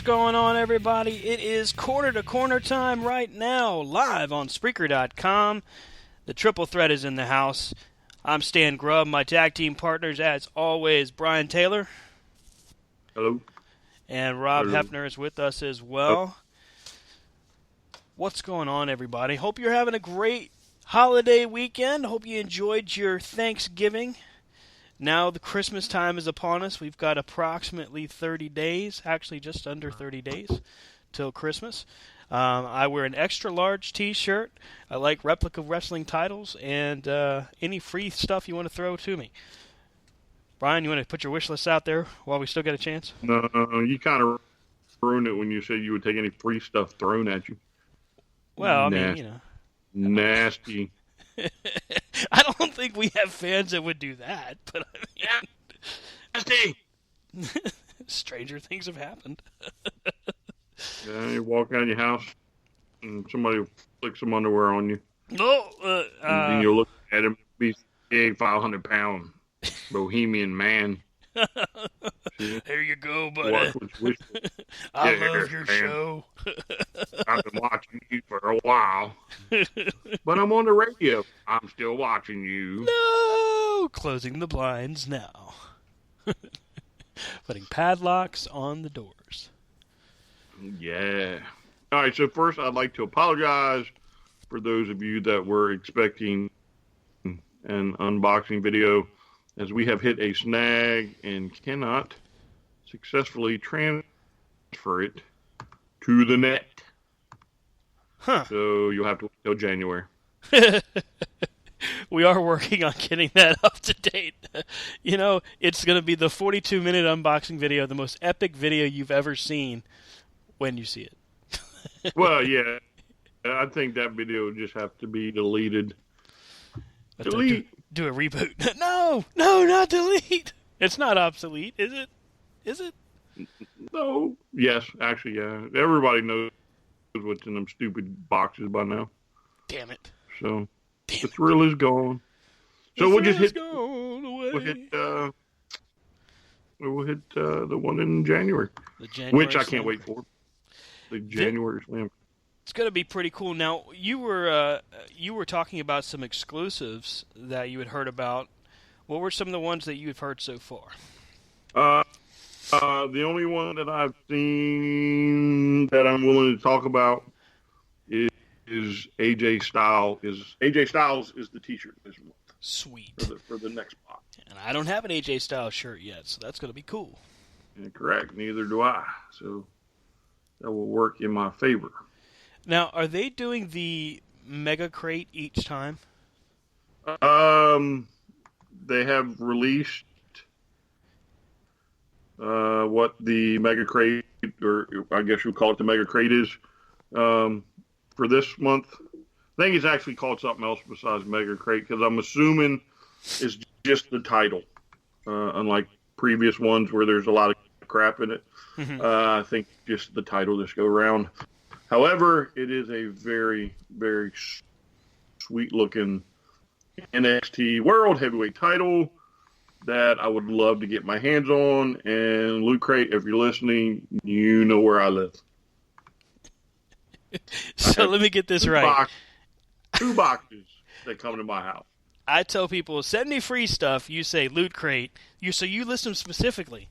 going on, everybody? It is Corner to Corner time right now, live on Spreaker.com. The triple threat is in the house. I'm Stan Grubb. My tag team partners, as always, Brian Taylor. Hello. And Rob Hello. Hefner is with us as well. What's going on, everybody? Hope you're having a great holiday weekend. Hope you enjoyed your Thanksgiving. Now the Christmas time is upon us. We've got approximately 30 days, actually just under 30 days, till Christmas. I wear an extra large t-shirt. I like replica wrestling titles and any free stuff you want to throw to me. Brian, you want to put your wish list out there while we still get a chance? No, you kind of ruined it when you said you would take any free stuff thrown at you. Well, I mean, you know. Nasty. I don't think we have fans that would do that, but I mean, Nasty. Stranger things have happened. Yeah, you walk out of your house and somebody will flick some underwear on you. No, and then you'll look at him, be big, 500-pound bohemian man. There you go, buddy. Watch what you wish for. I love your show. I've been watching you for a while, but I'm on the radio. I'm still watching you. No! Closing the blinds now. Putting padlocks on the doors. Yeah. All right, so first I'd like to apologize for those of you that were expecting an unboxing video, as we have hit a snag and cannot successfully transfer it to the net. Huh. So you'll have to wait till January. We are working on getting that up to date. You know, it's going to be the 42-minute unboxing video, the most epic video you've ever seen when you see it. Well, yeah. I think that video would just have to be deleted. Delete. Do a reboot. No, not delete. It's not obsolete, is it? Is it? No. Yes, actually, yeah. Everybody knows what's in them stupid boxes by now. Damn it. So the thrill is gone. So we'll just hit. We'll hit the one in January, which I can't wait for. The January Slam. It's going to be pretty cool. Now, you were talking about some exclusives that you had heard about. What were some of the ones that you've heard so far? The only one that I've seen that I'm willing to talk about is AJ Styles. AJ Styles is the T-shirt this month. Sweet. For the next box. And I don't have an AJ Styles shirt yet, so that's going to be cool. Yeah, correct. Neither do I. So that will work in my favor. Now, are they doing the Mega Crate each time? They have released what the Mega Crate, or I guess you'll call it the Mega Crate, is for this month. I think it's actually called something else besides Mega Crate, because I'm assuming it's just the title, unlike previous ones where there's a lot of crap in it. I think just the title this go around. However, it is a very, very sweet-looking NXT World Heavyweight title that I would love to get my hands on. And Loot Crate, if you're listening, you know where I live. So let me get this right. Two boxes that come to my house. I tell people, send me free stuff. You say Loot Crate. So you list them specifically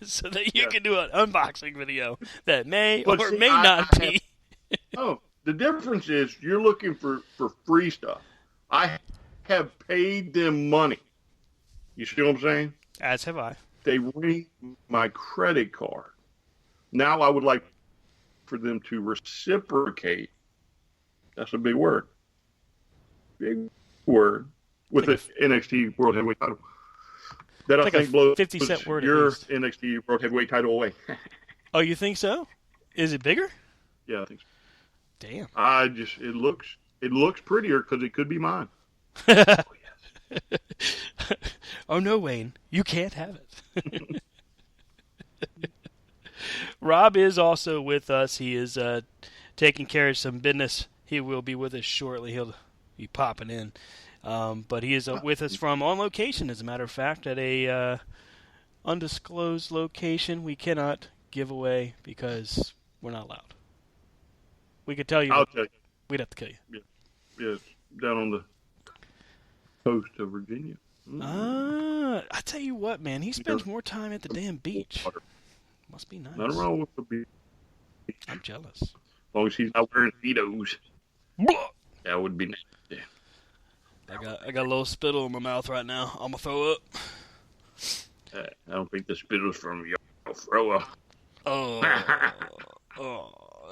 so that you can do an unboxing video that may may not be. The difference is you're looking for free stuff. I have paid them money. You see what I'm saying? As have I. They ring my credit card. Now I would like for them to reciprocate. That's a big word. Big word. With the NXT World Heavyweight title. That I think blows 50-cent word your NXT World Heavyweight title away. Oh, you think so? Is it bigger? Yeah, I think so. Damn. It looks prettier because it could be mine. Oh, yes. Oh, no, Wayne. You can't have it. Rob is also with us. He is taking care of some business. He will be with us shortly. He'll be popping in. But he is with us from on location, as a matter of fact, at a undisclosed location. We cannot giveaway because we're not allowed. We could tell you. I'll tell you. We'd have to kill you. Yes, down on the coast of Virginia. I tell you what, man. He spends more time at the damn beach. Water. Must be nice. Nothing wrong with the beach. I'm jealous. As long as he's not wearing Speedos. That would be nice. Yeah. I got a little spittle in my mouth right now. I'm gonna throw up. I don't think the Speedos from your thrower. Oh,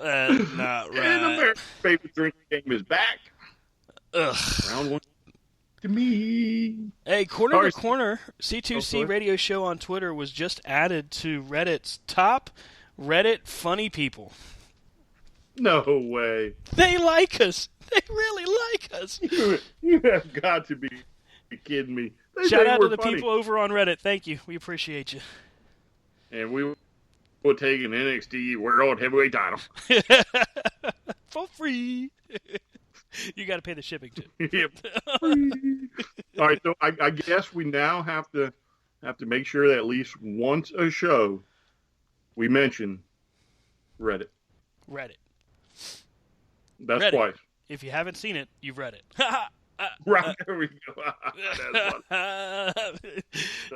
that's not right. And America's favorite drinking game is back. Ugh. Round one to me. Hey, Corner Sorry. to Corner, C2C radio show on Twitter was just added to Reddit's top Reddit funny people. No way. They like us. They really like us. You have got to be kidding me. They Shout think out to we're the funny. people over on Reddit. Thank you. We appreciate you. And we will take an NXT World Heavyweight title. For free. You got to pay the shipping too. Yep. All right, so I guess we now have to make sure that at least once a show we mention Reddit. Reddit. That's Reddit. twice. If you haven't seen it, you've read it. Right, there we go. That's funny.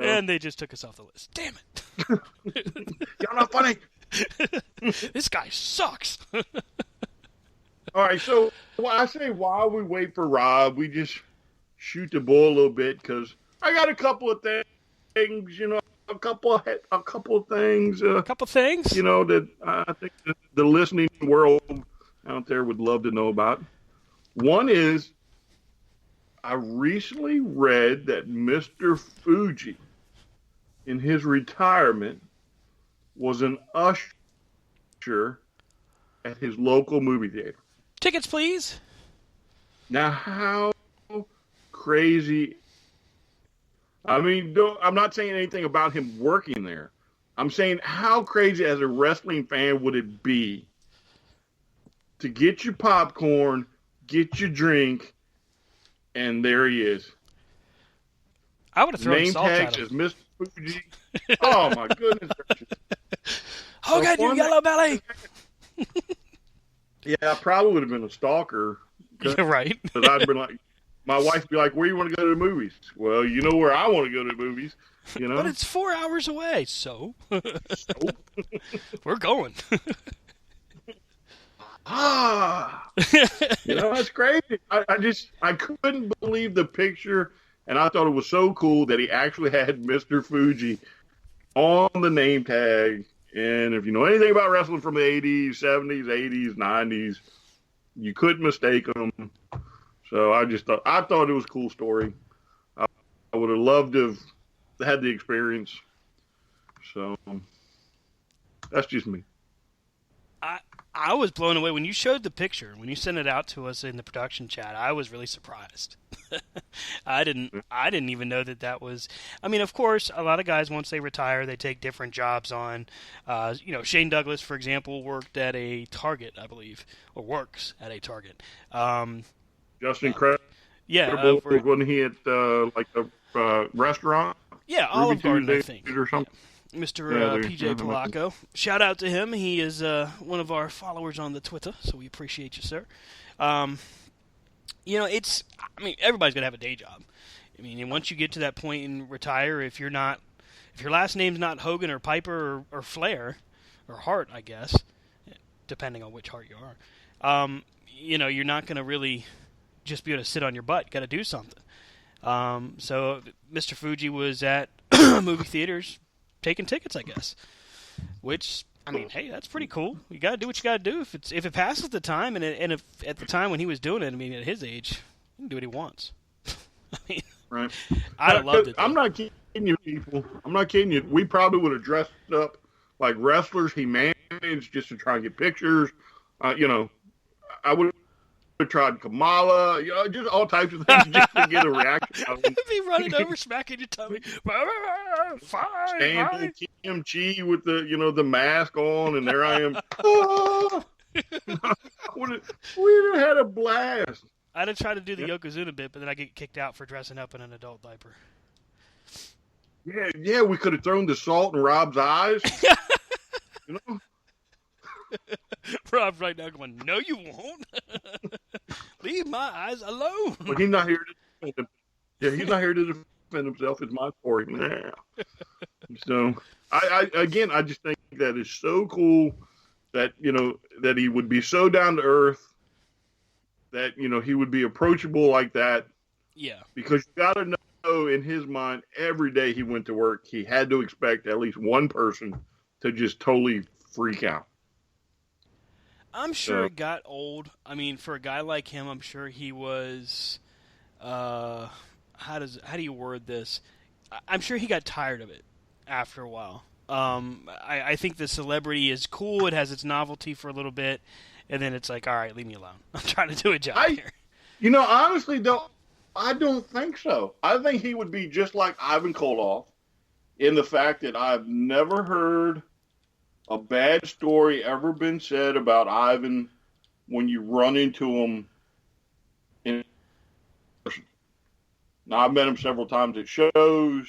And they just took us off the list. Damn it. Y'all not funny. This guy sucks. All right, so I say while we wait for Rob, we just shoot the bull a little bit because I got a couple of things, a couple of things. A couple things. That I think the listening world out there would love to know about. One is I recently read that Mr. Fuji, in his retirement, was an usher at his local movie theater. Tickets, please. Now, how crazy... I mean, I'm not saying anything about him working there. I'm saying how crazy as a wrestling fan would it be to get your popcorn, get your drink, and there he is. I would have thrown Name salt tag at says him. Mr. Fuji. Oh, my goodness gracious. Hogan, you yellow belly! Yeah, I probably would have been a stalker. You're right. Because I'd been like, my wife would be like, where you want to go to the movies? Well, you know where I want to go to the movies. But it's 4 hours away, so So, we're going. That's crazy. I couldn't believe the picture, and I thought it was so cool that he actually had Mr. Fuji on the name tag. And if you know anything about wrestling from the 80s, 70s, 80s, 90s, you couldn't mistake him. So I thought it was a cool story. I would have loved to have had the experience. So that's just me. I was blown away when you showed the picture. When you sent it out to us in the production chat, I was really surprised. I didn't even know that was. I mean, of course, a lot of guys once they retire, they take different jobs on. Shane Douglas, for example, worked at a Target, I believe, or works at a Target. Just incredible. Yeah, wasn't he at a restaurant? Yeah, Olive Garden, I think. Or something. Yeah. Mr. PJ Polacco. Shout out to him. He is one of our followers on the Twitter, so we appreciate you, sir. Everybody's going to have a day job. I mean, and once you get to that point and retire, if your last name's not Hogan or Piper or Flair or Hart, I guess, depending on which Hart you are, you're not going to really just be able to sit on your butt. Got to do something. So Mr. Fuji was at movie theaters taking tickets, I guess. Which, I mean, hey, that's pretty cool. You got to do what you got to do. If it passes the time, and if at the time when he was doing it, I mean, at his age, he can do what he wants. I mean, right. I'd loved it. I'm not kidding you, people. I'm not kidding you. We probably would have dressed up like wrestlers he managed just to try and get pictures. I would have tried Kamala, just all types of things just to get a reaction out of him. Be running over, smacking your tummy. Fine. Kim Chi with the mask on, and there I am. Oh! We'd have had a blast. I'd have tried to do the Yokozuna bit, but then I get kicked out for dressing up in an adult diaper. Yeah, we could have thrown the salt in Rob's eyes. You know, Rob's right now going, no, you won't. Leave my eyes alone. but he's not here to defend him. Yeah, he's not here to defend himself. It's my story. Nah. So, again, I just think that is so cool that that he would be so down to earth, that he would be approachable like that. Yeah. Because you got to know, in his mind, every day he went to work, he had to expect at least one person to just totally freak out. I'm sure it got old. I mean, for a guy like him, I'm sure he was. How do you word this? I'm sure he got tired of it after a while. I think the celebrity is cool. It has its novelty for a little bit, and then it's like, all right, leave me alone. I'm trying to do a job here. Honestly, I don't think so. I think he would be just like Ivan Koloff in the fact that I've never heard a bad story ever been said about Ivan when you run into him in person. Now, I've met him several times at shows,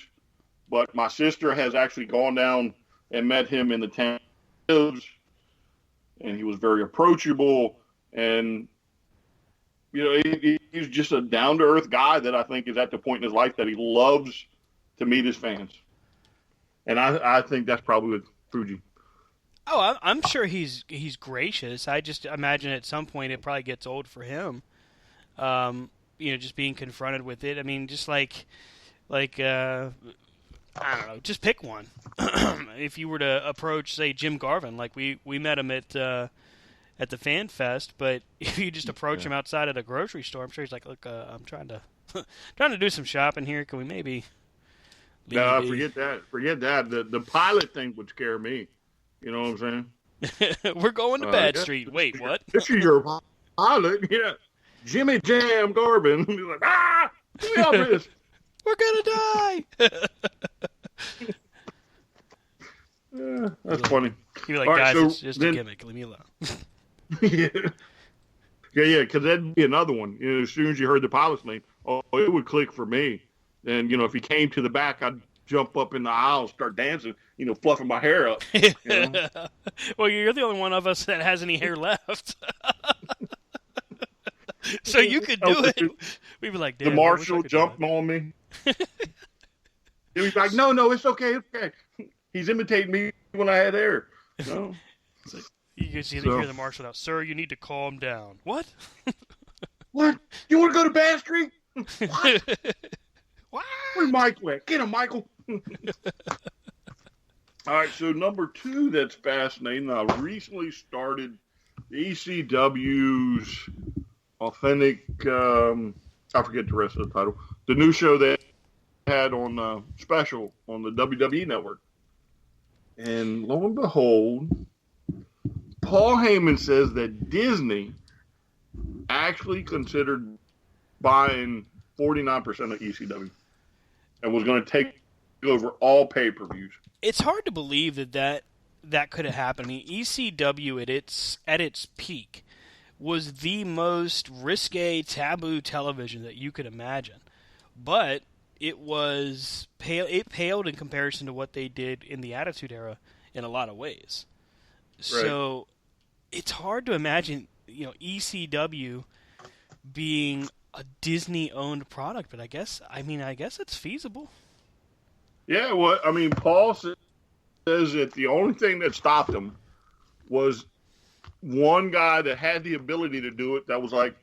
but my sister has actually gone down and met him in the town, and he was very approachable, and he's just a down-to-earth guy that I think is at the point in his life that he loves to meet his fans. And I think that's probably with Fuji. Oh, I'm sure he's gracious. I just imagine at some point it probably gets old for him. Just being confronted with it. I mean, just like I don't know, just pick one. If you were to approach, say, Jim Garvin, like we met him at the Fan Fest, but if you just approach him outside at a grocery store, I'm sure he's like, look, I'm trying to do some shopping here. Can we maybe? No, forget that. Forget that. The pilot thing would scare me. You know what I'm saying? We're going to Bad Street. Wait, what? This is your pilot. Yeah. Jimmy Jam Garvin. He's like, give me all this. We're going to die. Yeah, that's funny. You'd be like, guys, it's just a gimmick. Leave me alone. Yeah, because that'd be another one. As soon as you heard the pilot's name, it would click for me. And, if he came to the back, I'd jump up in the aisle and start dancing, fluffing my hair up. Well, you're the only one of us that has any hair left. So you could do it. We'd be like, damn, the marshal jumped on me. He was like, no, it's okay. It's okay. He's imitating me when I had hair. No. You can hear the marshal out. Sir, you need to calm down. What? What? You want to go to Bass Street? What? What? Where's Mike at? Get him, Michael. All right, so number 2 that's fascinating. I recently started ECW's Authentic, I forget the rest of the title, the new show they had on Special on the WWE Network. And lo and behold, Paul Heyman says that Disney actually considered buying 49% of ECW and was going to take over all pay-per-views. It's hard to believe that could have happened. I mean, ECW at its peak was the most risque, taboo television that you could imagine, but it paled in comparison to what they did in the Attitude Era in a lot of ways. Right. So it's hard to imagine, ECW being a Disney-owned product, but I guess it's feasible. Yeah, well, I mean, Paul says that the only thing that stopped him was one guy that had the ability to do it that was like,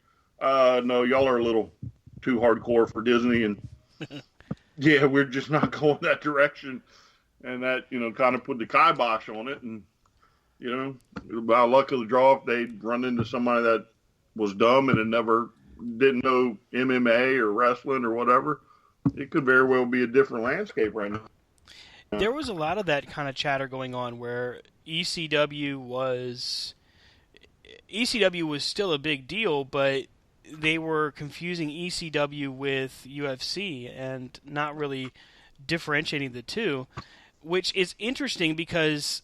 no, y'all are a little too hardcore for Disney, and yeah, we're just not going that direction. And that, kind of put the kibosh on it. And, by luck of the draw, if they'd run into somebody that was dumb and didn't know MMA or wrestling or whatever, it could very well be a different landscape right now. There was a lot of that kind of chatter going on where ECW was still a big deal, but they were confusing ECW with UFC and not really differentiating the two, which is interesting because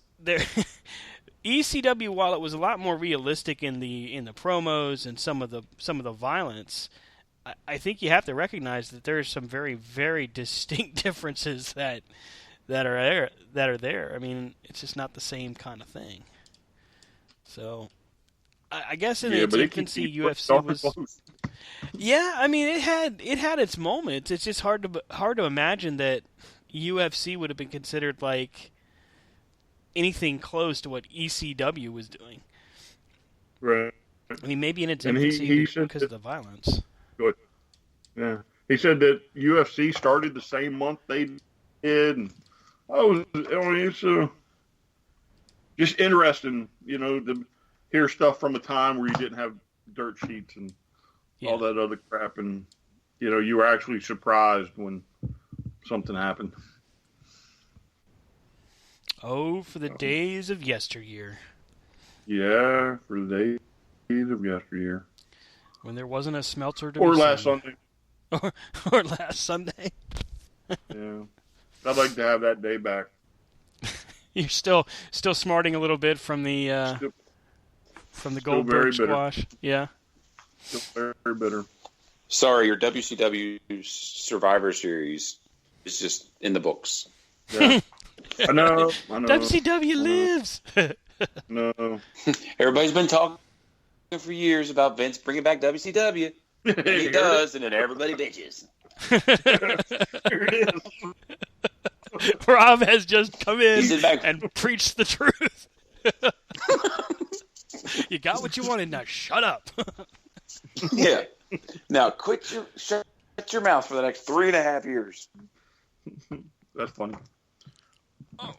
ECW, while it was a lot more realistic in the promos and some of the violence, I think you have to recognize that there are some very, very distinct differences that that are there. I mean, it's just not the same kind of thing. So I guess in Yeah, its but it can infancy, keep UFC darn was. close. Yeah, I mean, it had its moments. It's just hard to imagine that UFC would have been considered like anything close to what ECW was doing. Right. I mean, maybe in its And infancy he said because of that, the violence. good. Yeah. He said that UFC started the same month they did. And I mean, it's just interesting, to hear stuff from a time where you didn't have dirt sheets and Yeah. all that other crap. And, you were actually surprised when something happened. Oh, for the days of yesteryear, Yeah, for the days of yesteryear. when there wasn't a smelter to Or be last seen. Sunday. or last Sunday. Yeah. I'd like to have that day back. You're still smarting a little bit from the Still Goldberg very bitter. squash. Yeah. Still very, very bitter. Sorry, your WCW Survivor Series is just in the books. Yeah. I know. WCW lives. No. Everybody's been talking for years about Vince bringing back WCW. And he does, and then everybody bitches. Here it is. Rob has just come in He's in back. and preached the truth. You got what you wanted, now shut up. Yeah. Now, shut your mouth for the next 3.5 years. That's funny.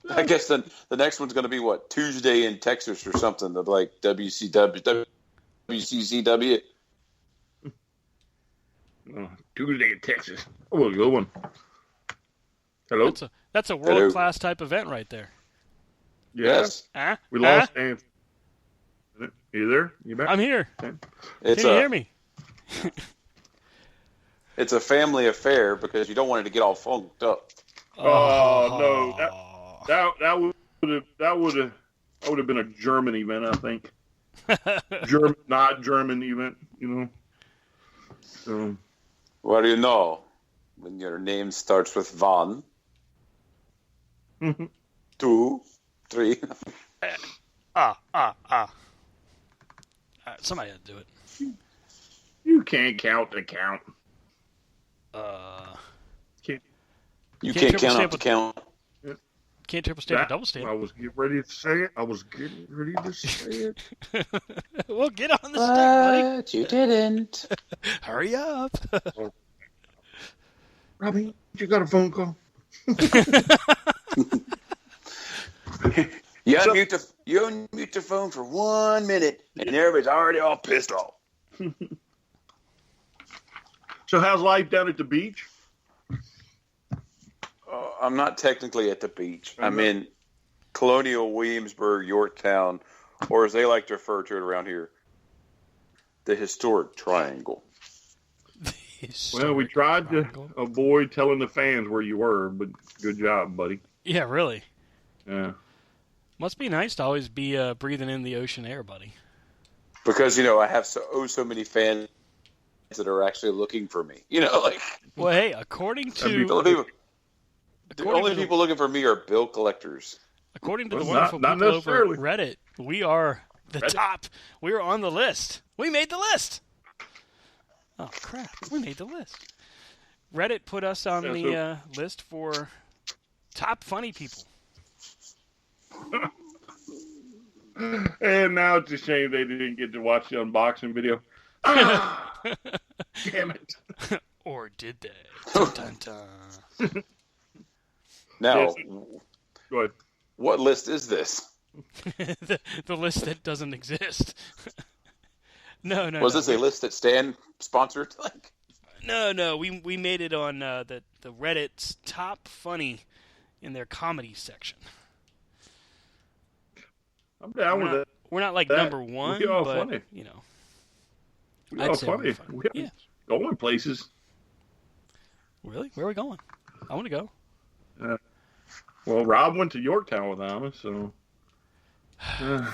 I guess then the next one's going to be, what, Tuesday in Texas or something, of like WCW, WCCW. Tuesday in Texas. Oh, a good one. Hello? That's a world-class type event right there. Yes. We lost Dan. You there? You back? I'm here. It's Can you hear me? It's a family affair because you don't want it to get all funked up. Oh, no. That would have been a German event, I think. Not German event, So, What do you know? When your name starts with Van. 2, 3. Somebody had to do it. you can't count the count. You Can't can't count triple up the count. Can't triple stamp a double I stamp. was getting ready to say it. Well, get on the stick, buddy. But you didn't. Hurry up. Robbie, you got a phone call? You unmute the phone for 1 minute, and everybody's already all pissed off. So how's life down at the beach? I'm not technically at the beach. I'm in Colonial Williamsburg, Yorktown, or as they like to refer to it around here, the historic triangle. Well, we tried to avoid telling the fans where you were, but good job, buddy. Yeah, really. Yeah. Must be nice to always be breathing in the ocean air, buddy. Because, I have so many fans that are actually looking for me. Well, hey, according to the only people looking for me are bill collectors. According to the Well, wonderful not people over necessarily. Reddit, we are the top. We are on the list. We made the list. Oh, crap. We made the list. Reddit put us on the list for top funny people. And now it's a shame they didn't get to watch the unboxing video. Damn it. Or did they? Dun, dun, dun. Now, Yes. Go ahead. what list is this? the list that doesn't exist. No. Was this a list that Stan sponsored? No. We made it on the Reddit's top funny in their comedy section. I'm down with it. We're not like That- number one, we all but funny. We I'd all say we're funny. funny. We Yeah. going places. Really? Where are we going? I want to go. Well, Rob went to Yorktown without us, so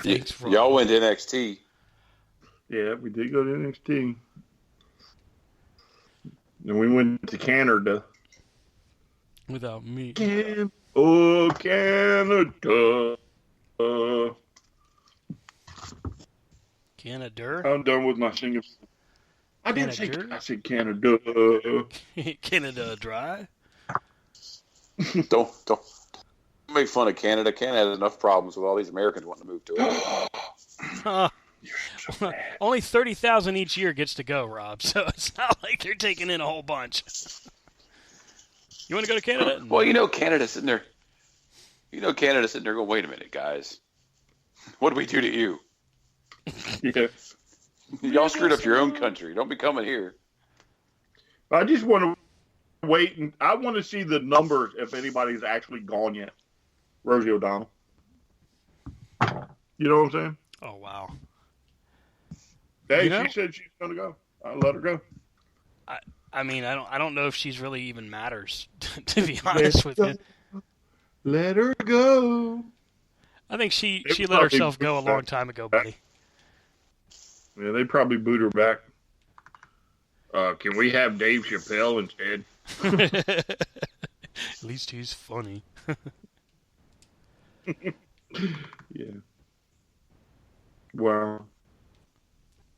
Thanks, Rob. Y'all went to NXT. yeah, we did go to NXT. And we went to Canada. Without me. Oh, Canada. Uh, Canada? I'm done with my singing. I didn't say. Canada? I said Canada. Canada Dry? Don't make fun of Canada. Canada has enough problems with all these Americans wanting to move to it. Only 30,000 each year gets to go, Rob, so it's not like they're taking in a whole bunch. You want to go to Canada? Well, Canada's sitting there. Canada's sitting there going, wait a minute, guys. What did we do to you? Yeah. Y'all screwed up your own country. Don't be coming here. I just want to wait, and I want to see the numbers if anybody's actually gone yet. Rosie O'Donnell. You know what I'm saying? Oh, wow. Hey, she said she's going to go. I'll let her go. I mean, I don't know if she's really even matters, to be honest with you. Let her go. I think she let herself go a long time ago, buddy. Yeah, they probably boot her back. Can we have Dave Chappelle instead? At least he's funny. Yeah. Wow.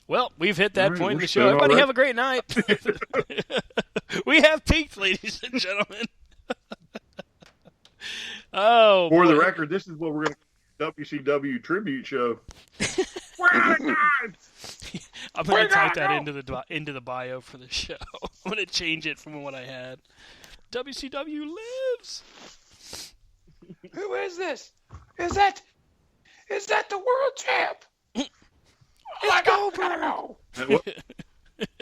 Well, we've hit that All right, point in we're the show. still Everybody all right. have a great night. We have peaked, ladies and gentlemen. Oh, For the boy. record, this is what we're going to WCW tribute show. Where God? I'm going to type that into the bio for the show. I'm going to change it from what I had. WCW lives. Who is this? Is that the world champ? It's Goldberg.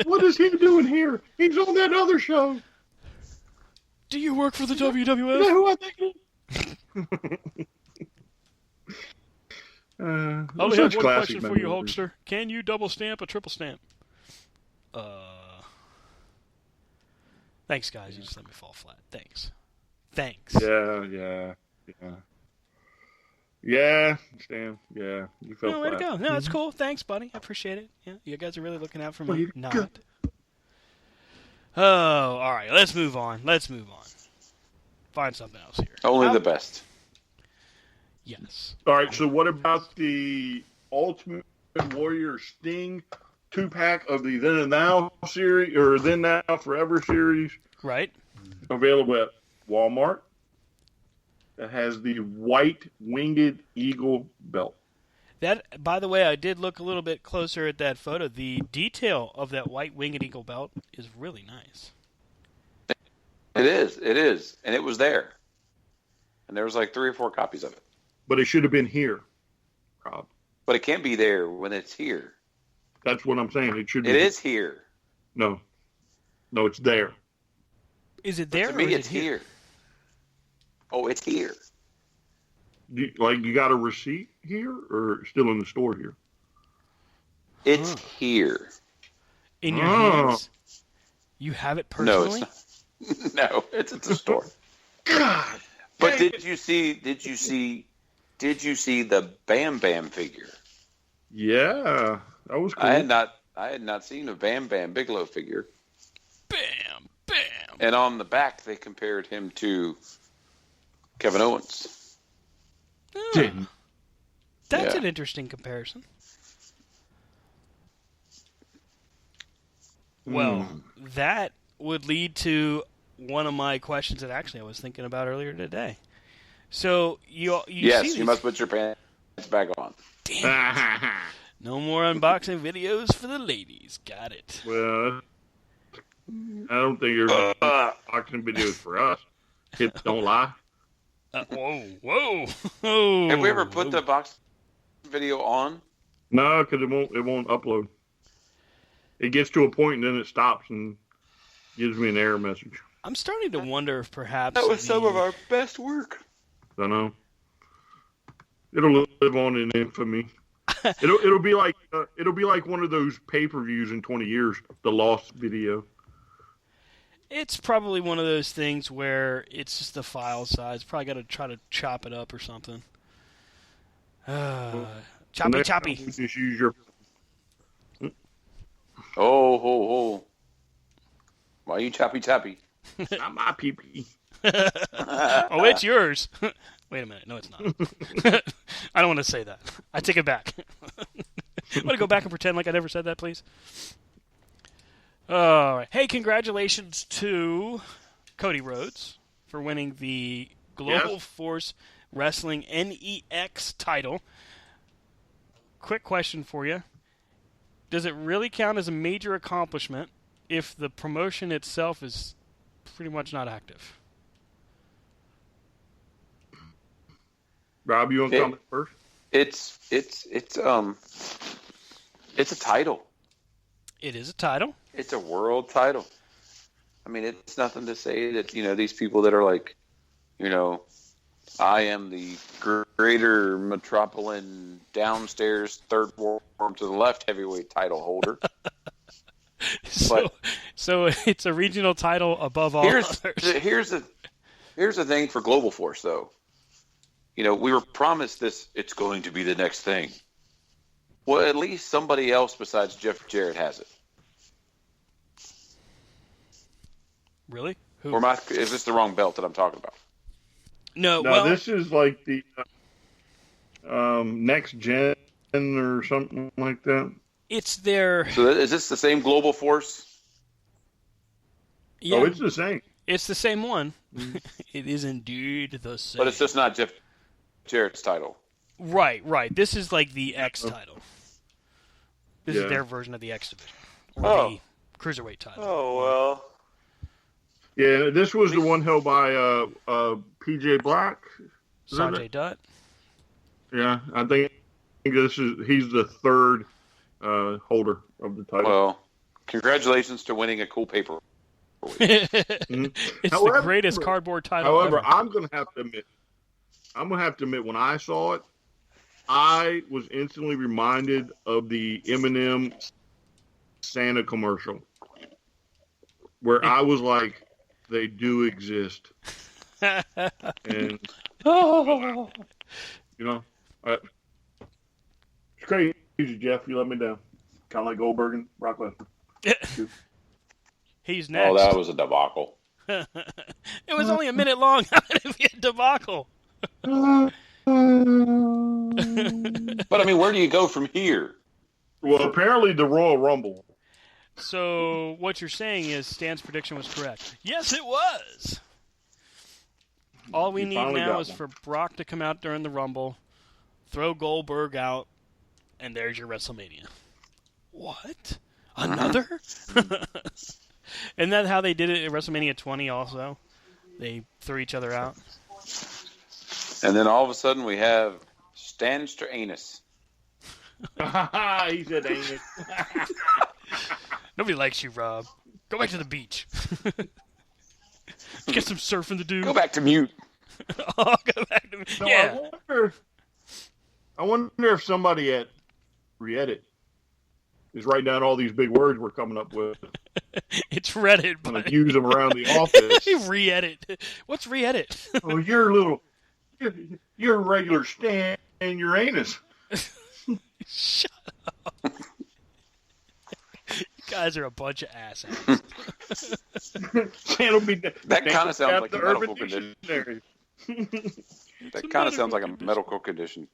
What is he doing here? He's on that other show. Do you work for the You know WWF? who I think he I only such have one classic question for you, memories. Hulkster. Can you double stamp a triple stamp? Thanks, guys. You just let me fall flat. Thanks. Yeah. Yeah, Stan. Yeah, you felt No, way to flat. go. No, that's cool. Thanks, buddy. I appreciate it. Yeah, you guys are really looking out for me. Way to Not. go. Oh, all right. Let's move on. Find something else here. Only the best. Yes. All right, so what about the Ultimate Warrior Sting 2-pack of the Then and Now series, or Then Now Forever series, Right. available at Walmart? That has the white winged eagle belt. That, by the way, I did look a little bit closer at that photo. The detail of that white winged eagle belt is really nice. It is. And it was there. And there was like 3 or 4 copies of it. But it should have been here, Rob. But it can't be there when it's here. That's what I'm saying. It should be. It is here. No, it's there. Is it there To or me, is it's it here? here. Oh, it's here. You got a receipt here, or still in the store here? It's here. In your Oh. hands? You have it No, personally? it's not. No, it's at the store. God. But dang did you see the Bam Bam figure? Yeah, that was cool. I had not seen a Bam Bam Bigelow figure. Bam, bam. And on the back they compared him to Kevin Owens. Oh, Didn't. that's Yeah. an interesting comparison. Well, that would lead to one of my questions that actually I was thinking about earlier today. So you Yes, see you these- must put your pants back on. Damn. No more unboxing videos for the ladies. Got it. Well, I don't think there's boxing videos for us. Hips don't lie. Whoa. Have we ever put the box video on? No, because it won't upload. It gets to a point and then it stops and gives me an error message. I'm starting to wonder if perhaps That was some of our best work. I know. It'll live on in infamy. It'll be like one of those pay-per-views in 20 years, the Lost video. It's probably one of those things where it's just the file size. Probably got to try to chop it up or something. Choppy. Just use your. Oh. Why you choppy? Not my pee-pee. Oh, it's yours. Wait a minute. No, it's not. I don't want to say that. I take it back. Want to go back and pretend like I never said that, please? All right. Hey, congratulations to Cody Rhodes for winning the Global Force Wrestling NEX title. Quick question for you. Does it really count as a major accomplishment if the promotion itself is pretty much not active? Rob, you want to comment first? It's a title. It is a title. It's a world title. I mean, it's nothing to say that, these people that are like, I am the greater metropolitan downstairs third worm to the left heavyweight title holder. So it's a regional title above all others. Here's the thing for Global Force, though. We were promised this, it's going to be the next thing. Well, at least somebody else besides Jeff Jarrett has it. Really? Who? Or is this the wrong belt that I'm talking about? No, this is like the next gen or something like that. It's their... So is this the same Global Force? Yeah, Oh, it's the same. It's the same one. It is indeed the same. But it's just not Jeff Jarrett's title. Right. This is like the X title. This is their version of the X division. Or the Cruiserweight title. Oh, well. Yeah, this was the one held by PJ Black. Sanjay Dutt. Yeah, I think he's the third holder of the title. Well, congratulations to winning a cool paper. It's the greatest cardboard title However, ever. I'm going to have to admit, when I saw it, I was instantly reminded of the Eminem Santa commercial, where I was like, they do exist. And, it's crazy, Jeff. You let me down. Kind of like Goldberg and Brock Lesnar. He's next. Oh, that was a debacle. It was only a minute long. How could it be a debacle? But, I mean, where do you go from here? Well, apparently the Royal Rumble. So what you're saying is Stan's prediction was correct. Yes, it was. All we need now is for Brock to come out during the Rumble, throw Goldberg out, and there's your WrestleMania. What? Another? Isn't that how they did it at WrestleMania 20 also? They threw each other out. And then all of a sudden we have Stanster Anus. He said anus. Nobody likes you, Rob. Go back to the beach. Get some surfing to do. Go back to mute. Oh, go back to mute. So yeah. I wonder if somebody at Reddit is writing down all these big words we're coming up with. It's Reddit, I'm but gonna use them around the office. Re-edit. What's re-edit? Oh, you're a regular Stan Uranus. Shut up. You guys are a bunch of asshats. That kind of sounds like a medical condition. That kind of sounds like a medical condition.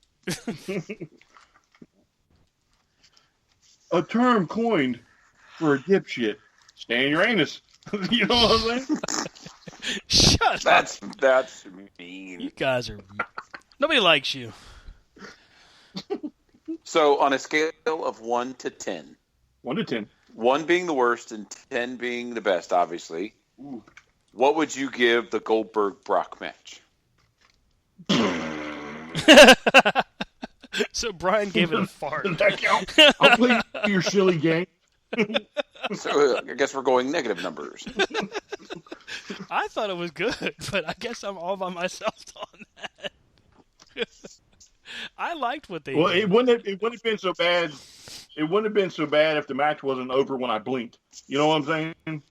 A term coined for a dipshit. Stan Uranus. You know what I'm saying? Shut up. That's mean. You guys are... Nobody likes you. So, on a scale of 1 to 10. 1 to 10. 1 being the worst and 10 being the best, obviously. Ooh. What would you give the Goldberg-Brock match? So Brian gave it a fart. Does that count? I'll play your silly game. So, I guess we're going negative numbers. I thought it was good, but I guess I'm all by myself on that. I liked what they did. Well, it wouldn't have been so bad. It wouldn't have been so bad if the match wasn't over when I blinked. You know what I'm saying?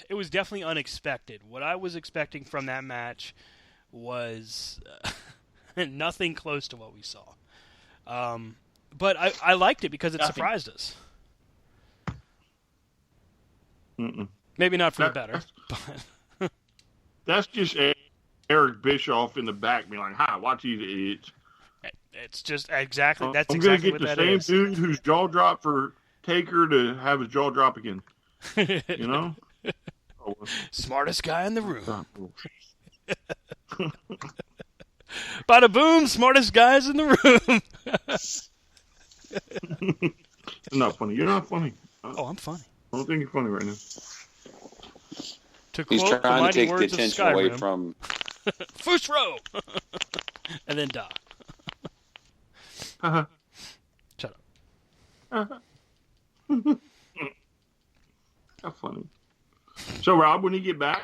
It was definitely unexpected. What I was expecting from that match was nothing close to what we saw. But I liked it because it surprised us. Mm-mm. Maybe not for the better. But That's just Eric Bischoff in the back being like, "Hi, watch these idiots." It's just exactly that's I'm gonna exactly get what the that same is. dude whose jaw dropped for Taker to have his jaw drop again. You know? Smartest guy in the room. Bada boom, smartest guys in the room. You're not funny. You're not funny. Oh, I'm funny. I don't think you're funny right now. To He's quote the trying to mighty take the words of attention away Skyrim, from. first row, and then die. Uh-huh. Shut up. Uh-huh. That's funny. So, Rob, when you get back,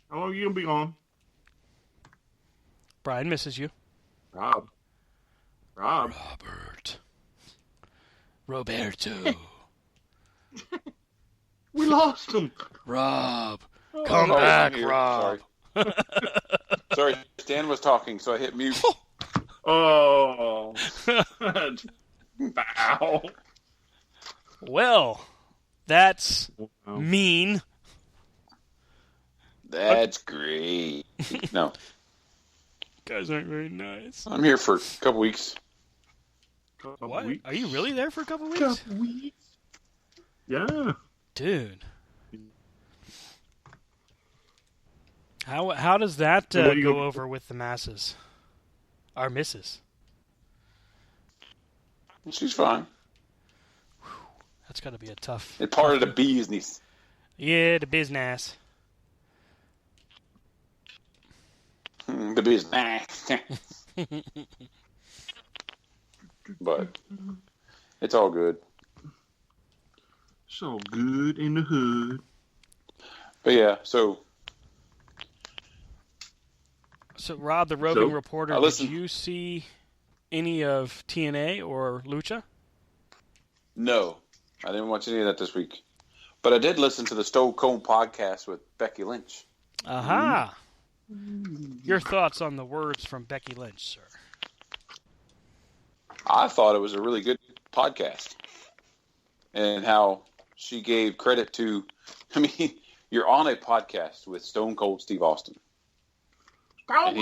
how long are you going to be gone? Brian misses you. Rob. Robert. Roberto. We lost him. Rob. Come back, Rob. Sorry. Sorry, Stan was talking, so I hit mute. Oh. That's foul. Well, that's mean. That's great. No, Guys aren't very nice. I'm here for a couple weeks. What? Are you really there for a couple weeks? Couple weeks. Yeah. Dude. How does that So what do you go go- over with the masses? Our missus. She's fine. That's got to be a tough. It's part of the business. Yeah, the business. The business. But it's all good. So good in the hood. But yeah, so Rob, the roving So, reporter, did listen. you see any of TNA or Lucha? no, I didn't watch any of that this week. But I did listen to the Stone Cold podcast with Becky Lynch. Aha! Your thoughts on the words from Becky Lynch, sir? I thought it was a really good podcast. And how she gave credit to, I mean, you're on a podcast with Stone Cold Steve Austin. And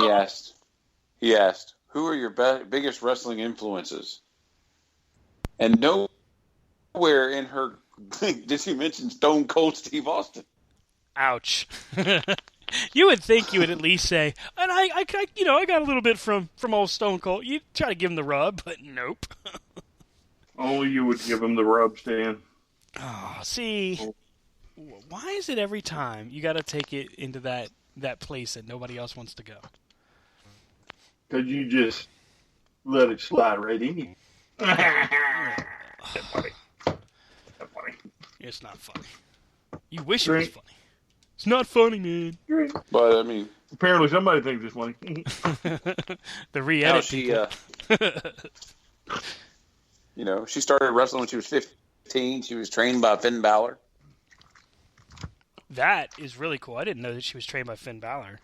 he asked, who are your biggest wrestling influences? And nowhere in her did she mention Stone Cold Steve Austin. Ouch. You would think you would at least say, and I got a little bit from old Stone Cold. You try to give him the rub, but nope. Only you would give him the rub, Stan. Oh, see, why is it every time you got to take it into that place that nobody else wants to go? Because you just let it slide right in. That's funny. That's funny. It's not funny. You wish it was funny. It's not funny, man. But I mean, Apparently somebody thinks it's funny. The how re-edit she, people. she started wrestling when she was 15. She was trained by Finn Balor. That is really cool. I didn't know that she was trained by Finn Balor.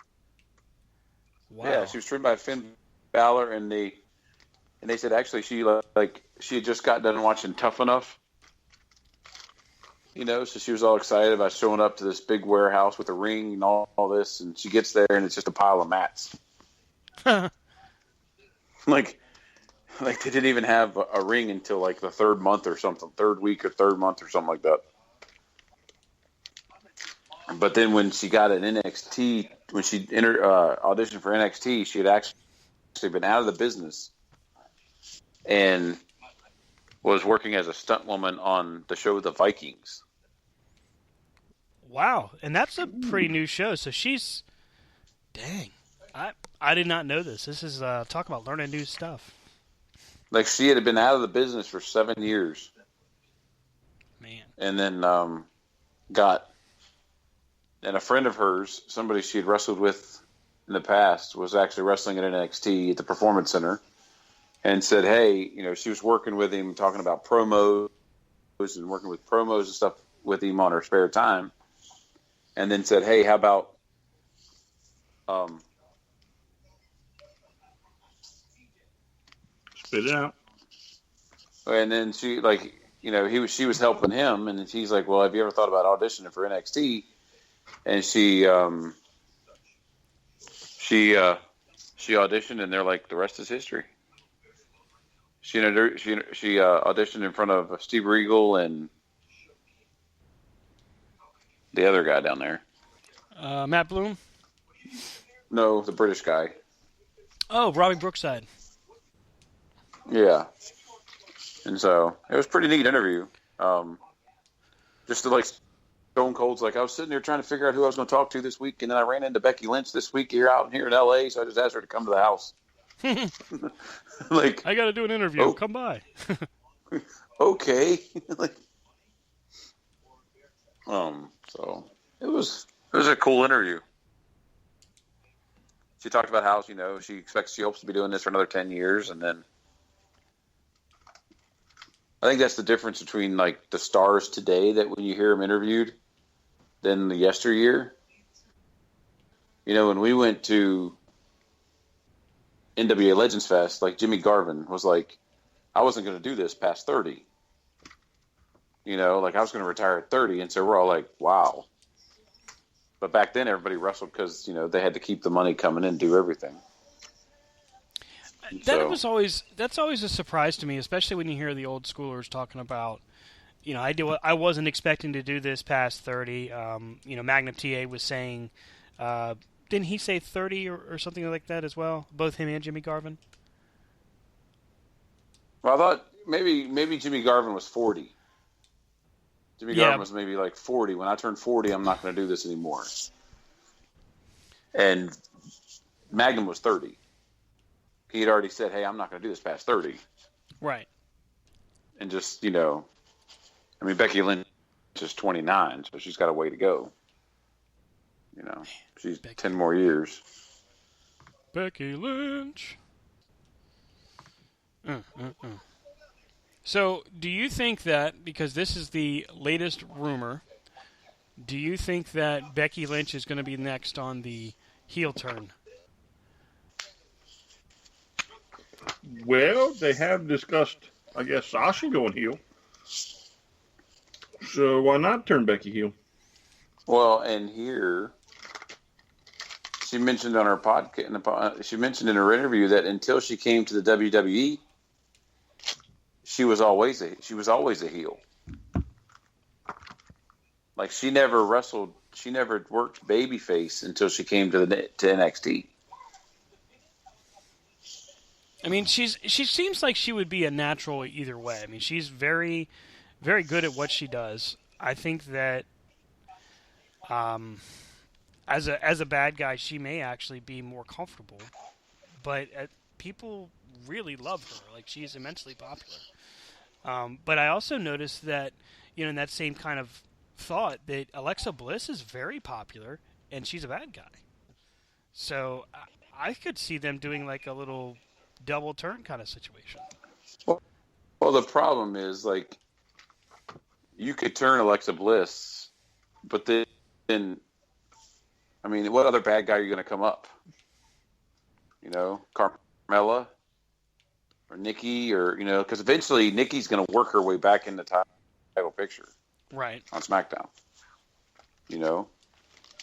Wow. Yeah, she was trained by Finn Balor, and they said actually she had just got done watching Tough Enough. So she was all excited about showing up to this big warehouse with a ring and all this, and she gets there and it's just a pile of mats. Like they didn't even have a ring until like the third month or something, third week or third month or something like that. But then when she got an NXT, when she entered auditioned for NXT, she had actually been out of the business and was working as a stunt woman on the show The Vikings. Wow, and that's a pretty new show. So she's, dang, I did not know this. This is talk about learning new stuff. Like she had been out of the business for 7 years, Man, and then and a friend of hers, somebody she had wrestled with in the past, was actually wrestling at NXT at the Performance Center, and said, hey, she was working with him, talking about promos and working with promos and stuff with him on her spare time. And then said, hey, how about Spit it out. and then she she was helping him, and he's like, well, have you ever thought about auditioning for NXT? And she she auditioned, and they're like, the rest is history. She auditioned in front of Steve Regal and the other guy down there. Matt Bloom? No, the British guy. Oh, Robbie Brookside. Yeah. And so it was a pretty neat interview. Just to, like, Stone Cold's like, I was sitting there trying to figure out who I was going to talk to this week, and then I ran into Becky Lynch this week here in L.A., so I just asked her to come to the house. Like, I got to do an interview. Oh. Come by. Okay. Like, so it was a cool interview. She talked about how, she hopes to be doing this for another 10 years, and then I think that's the difference between, like, the stars today, that when you hear them interviewed, than the yesteryear. When we went to NWA Legends Fest, like, Jimmy Garvin was like, I wasn't going to do this past 30. Like, I was going to retire at 30, and so we're all like, wow. But back then, everybody wrestled because, they had to keep the money coming in and do everything. That's always a surprise to me, especially when you hear the old schoolers talking about, I wasn't expecting to do this past 30. Magnum TA was saying, didn't he say 30 or something like that as well? Both him and Jimmy Garvin? Well, I thought maybe Jimmy Garvin was 40. Jimmy Garvin was maybe like 40. When I turned 40, I'm not going to do this anymore. And Magnum was 30. He had already said, hey, I'm not going to do this past 30. Right. And just, Becky Lynch is 29, so she's got a way to go. She's 10 more years. Becky Lynch. So, do you think that, because this is the latest rumor, do you think that Becky Lynch is going to be next on the heel turn? Well, they have discussed, I guess, Sasha going heel. So why not turn Becky heel? Well, and here she mentioned on her podcast, she mentioned in her interview that until she came to the WWE, she was always a heel. Like, she never wrestled, she never worked babyface until she came to NXT. I mean, she seems like she would be a natural either way. I mean, she's very, very good at what she does. I think that as a bad guy, she may actually be more comfortable. But people really love her. Like, she is immensely popular. But I also noticed that, in that same kind of thought, that Alexa Bliss is very popular, and she's a bad guy. So I could see them doing like a little double turn kind of situation. Well, the problem is, like, you could turn Alexa Bliss, but then, I mean, what other bad guy are you going to come up? Carmella or Nikki, or, because eventually Nikki's going to work her way back in the title picture. Right. On SmackDown. Do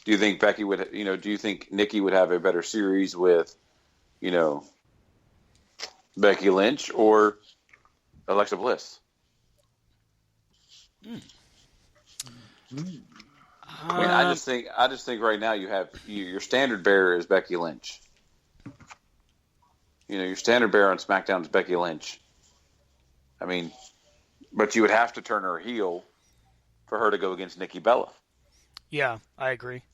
you think Becky would, do you think Nikki would have a better series with, Becky Lynch or Alexa Bliss? I mean, I just think right now you have your standard bearer is Becky Lynch. Your standard bearer on SmackDown is Becky Lynch. I mean, but you would have to turn her heel for her to go against Nikki Bella. Yeah, I agree.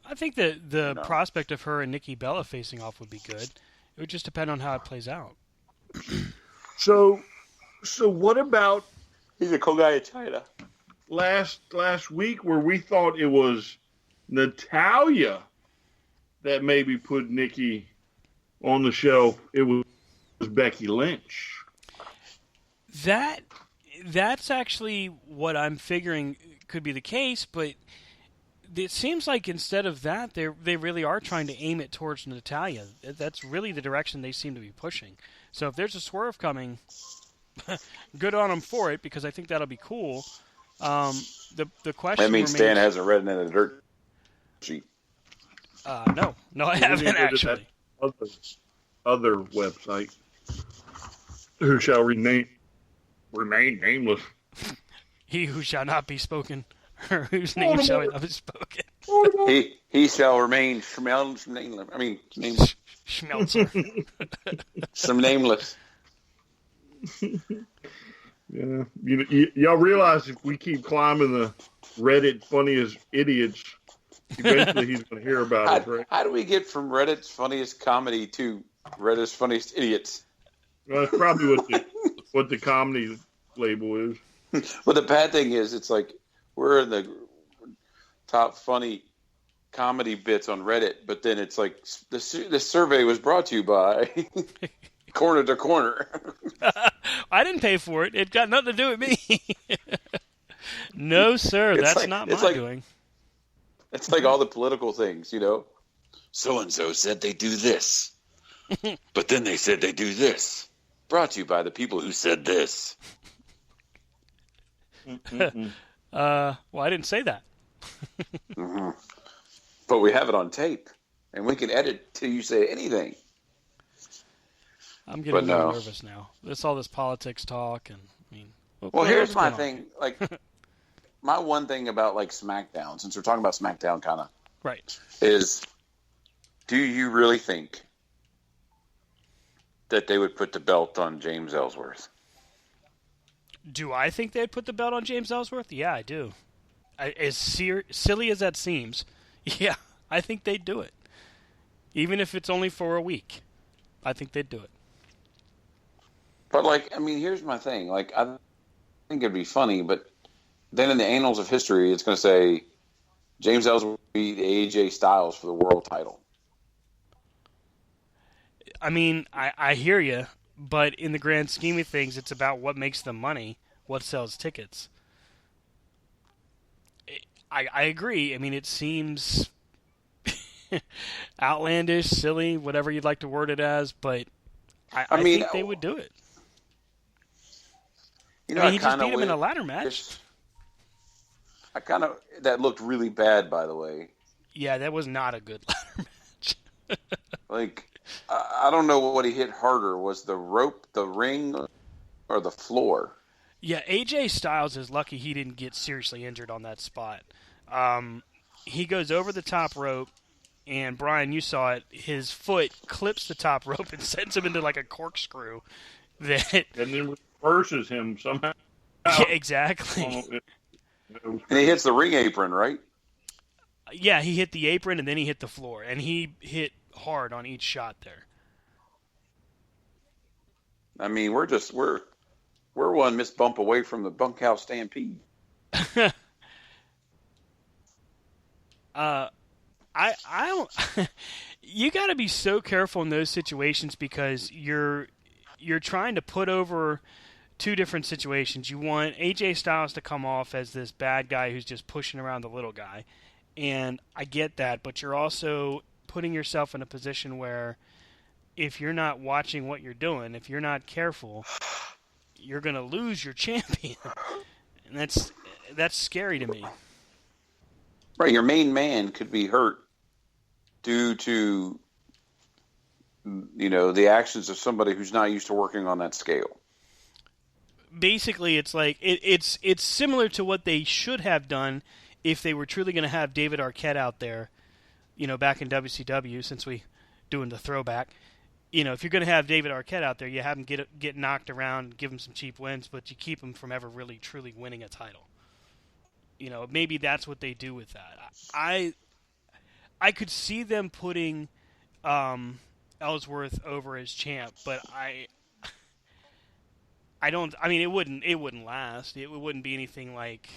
I think that the prospect of her and Nikki Bella facing off would be good. It would just depend on how it plays out. So what about he's a cool guy in China? Last week, where we thought it was Natalya that maybe put Nikki on the shelf, it was Becky Lynch. That's actually what I'm figuring could be the case, but it seems like instead of that, they really are trying to aim it towards Natalya. That's really the direction they seem to be pushing. So if there's a swerve coming, good on them for it, because I think that'll be cool. The question that means remains, Stan hasn't read it in the dirt sheet. No, I We haven't need to go to actually. that other website. Who shall remain nameless? He who shall not be spoken, or whose name shall Voldemort. not be spoken. Voldemort. He shall remain nameless. Schmelzer. Some nameless. Yeah, y'all realize if we keep climbing the Reddit funniest idiots, eventually he's going to hear about us, right? How do we get from Reddit's funniest comedy to Reddit's funniest idiots? Well, that's probably what the comedy label is. Well, the bad thing is, it's like we're in the top funny comedy bits on Reddit, but then it's like this survey was brought to you by Corner to Corner. I didn't pay for it. It got nothing to do with me. No, sir, that's not my doing. It's like all the political things, you know. So-and-so said they do this, but then they said they do this. Brought to you by the people who said this. Well, I didn't say that. Mm-hmm. But we have it on tape, and we can edit till you say anything. I'm getting a little nervous now. All this politics talk, and I mean. Well, here's my thing. Like, my one thing about like SmackDown, since we're talking about SmackDown, kind of right, is, do you really think that they would put the belt on James Ellsworth? Do I think they'd put the belt on James Ellsworth? Yeah, I do. As silly as that seems, yeah, I think they'd do it. Even if it's only for a week, I think they'd do it. But, like, I mean, here's my thing. Like, I think it'd be funny, but then in the annals of history, it's going to say James Ellsworth beat AJ Styles for the world title. I mean, I hear you, but in the grand scheme of things, it's about what makes the money, what sells tickets. I agree. I mean, it seems outlandish, silly, whatever you'd like to word it as, but I think they would do it. You know, he just beat him in a ladder match. That looked really bad, by the way. Yeah, that was not a good ladder match. Like, I don't know what he hit harder. Was the rope, the ring, or the floor? Yeah, AJ Styles is lucky he didn't get seriously injured on that spot. He goes over the top rope, and Brian, you saw it, his foot clips the top rope and sends him into like a corkscrew. And then reverses him somehow. Yeah, exactly. And he hits the ring apron, right? Yeah, he hit the apron and then he hit the floor, and he hit hard on each shot there. I mean, we're one missed bump away from the bunkhouse stampede. I don't. You got to be so careful in those situations because you're trying to put over two different situations. You want AJ Styles to come off as this bad guy who's just pushing around the little guy, and I get that, but you're also putting yourself in a position where if you're not watching what you're doing, if you're not careful, you're going to lose your champion. And that's scary to me. Right, your main man could be hurt due to, you know, the actions of somebody who's not used to working on that scale. Basically, it's like it's similar to what they should have done if they were truly going to have David Arquette out there, you know, back in WCW, since we doing the throwback. You know, if you're going to have David Arquette out there, you have him get knocked around, give him some cheap wins, but you keep him from ever really truly winning a title. You know, maybe that's what they do with that. I could see them putting Ellsworth over as champ, but I don't. I mean, it wouldn't last. It wouldn't be anything like,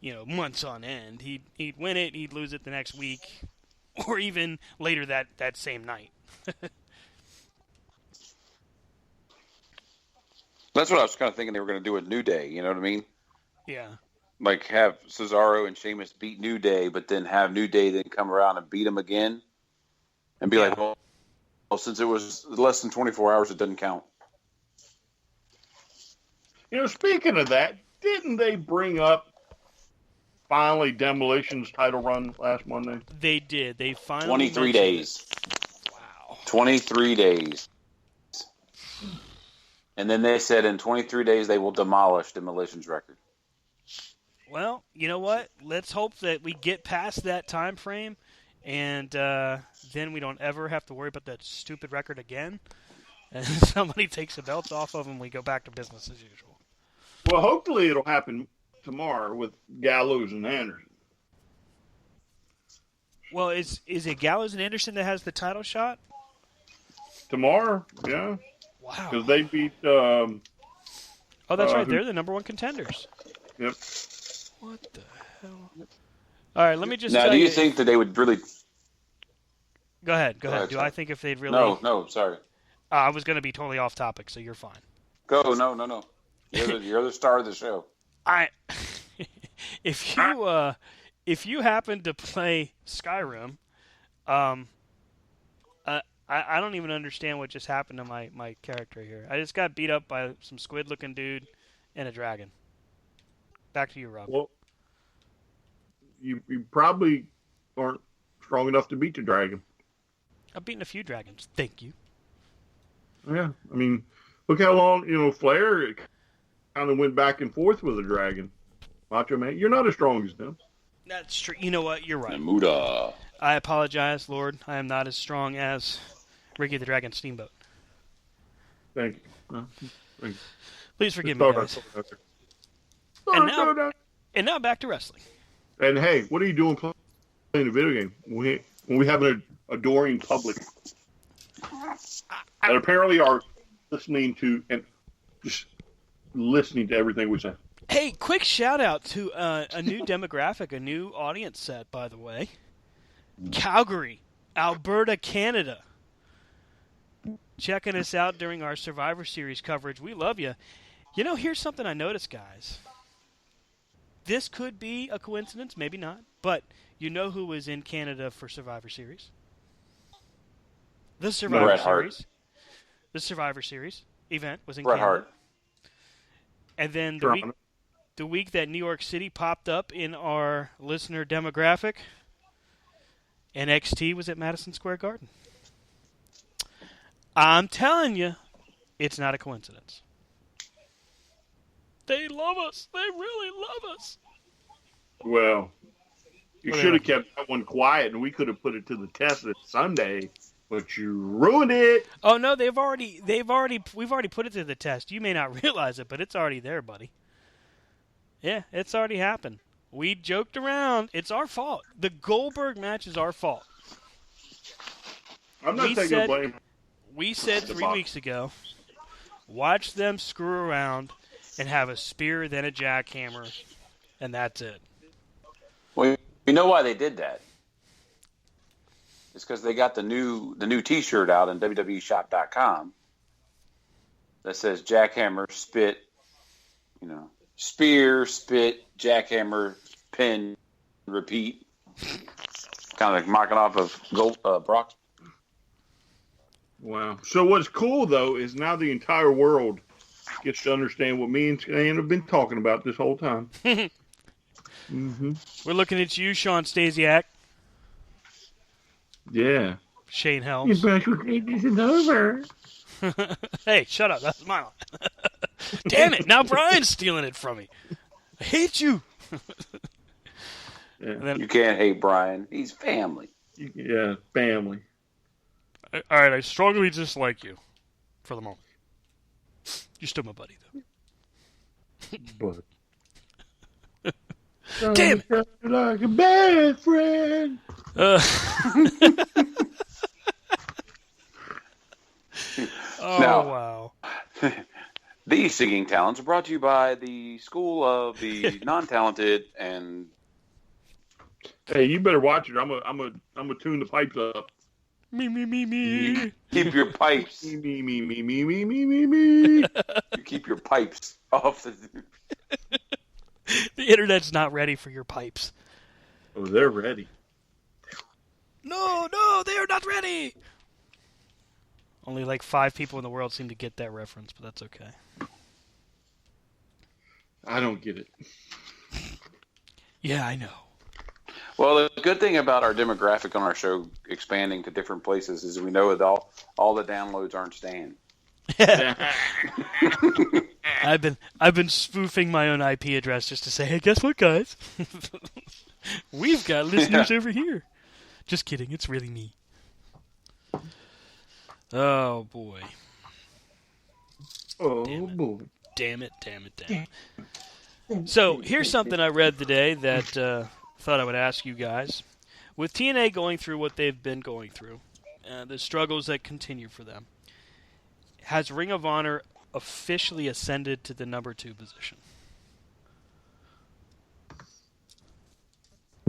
you know, months on end. He'd win it, he'd lose it the next week, or even later that same night. That's what I was kind of thinking they were going to do a New Day. You know what I mean? Yeah. Like have Cesaro and Sheamus beat New Day, but then have New Day then come around and beat them again, and be like, well, since it was less than 24 hours, it doesn't count. You know, speaking of that, didn't they bring up finally Demolition's title run last Monday? They did. They finally 23 days. Wow. 23 days. And then they said in 23 days they will demolish Demolition's record. Well, you know what? Let's hope that we get past that time frame, and then we don't ever have to worry about that stupid record again. And somebody takes the belts off of them, we go back to business as usual. Well, hopefully it'll happen tomorrow with Gallows and Anderson. Well, is it Gallows and Anderson that has the title shot? Tomorrow, yeah. Wow. Because they beat... oh, that's right. They're the number one contenders. Yep. What the hell? All right, let me just now, tell do you think that they would really... Go ahead. Do sorry. I think if they'd really... No, sorry. I was going to be totally off topic, so you're fine. Go, no. You're the star of the show. If you happen to play Skyrim, I don't even understand what just happened to my character here. I just got beat up by some squid-looking dude and a dragon. Back to you, Rob. Well, you probably aren't strong enough to beat the dragon. I've beaten a few dragons. Thank you. Yeah, I mean, look how long, Flair kind of went back and forth with the dragon. Macho Man, you're not as strong as them. That's true. You know what? You're right. Namuda. I apologize, Lord. I am not as strong as Ricky the Dragon Steamboat. Thank you. Thank you. Please forgive me, guys. And now back to wrestling. And hey, what are you doing playing a video game when we have an adoring public that apparently are listening to and just listening to everything we say? Hey, quick shout out to a new demographic, a new audience set, by the way. Calgary, Alberta, Canada. Checking us out during our Survivor Series coverage. We love you. Here's something I noticed, guys. This could be a coincidence, maybe not. But you know who was in Canada for Survivor Series? The Survivor Series. The Survivor Series event was in Bret Canada. Hart. And then the week that New York City popped up in our listener demographic, NXT was at Madison Square Garden. I'm telling you, it's not a coincidence. They love us. They really love us. Well, you should have kept that one quiet, and we could have put it to the test this Sunday, but you ruined it. Oh no, we've already put it to the test. You may not realize it, but it's already there, buddy. Yeah, it's already happened. We joked around. It's our fault. The Goldberg match is our fault. I'm not taking the blame. We said 3 weeks ago, watch them screw around and have a spear, then a jackhammer, and that's it. Well, you know why they did that? It's because they got the new T-shirt out on WWEshop.com that says jackhammer, spit, spear, spit, jackhammer, pin, repeat. Kind of like mocking off of Brock. Wow. So what's cool, though, is now the entire world gets to understand what me and Stan have been talking about this whole time. Mm-hmm. We're looking at you, Sean Stasiak. Yeah. Shane Helms. This is over. Hey, shut up. That's my line. Damn it. Now Brian's stealing it from me. I hate you. Yeah. You can't hate Brian. He's family. Yeah, family. All right, I strongly dislike you for the moment. You're still my buddy, though. But damn it! Like a bad friend. Oh, now, wow. These singing talents are brought to you by the School of the Non-Talented and... Hey, you better watch it. I'm a tune the pipes up. Me. Keep your pipes. Me. You keep your pipes off the... The internet's not ready for your pipes. Oh, they're ready. No, they are not ready. Only like 5 people in the world seem to get that reference, but that's okay. I don't get it. Yeah, I know. Well, the good thing about our demographic on our show expanding to different places is we know that all the downloads aren't staying. I've been spoofing my own IP address just to say, hey, guess what, guys? We've got listeners over here. Just kidding. It's really me. Oh boy. Boy. Damn it. So here's something I read today that thought I would ask you guys. With TNA going through what they've been going through, the struggles that continue for them, has Ring of Honor officially ascended to the number 2 position?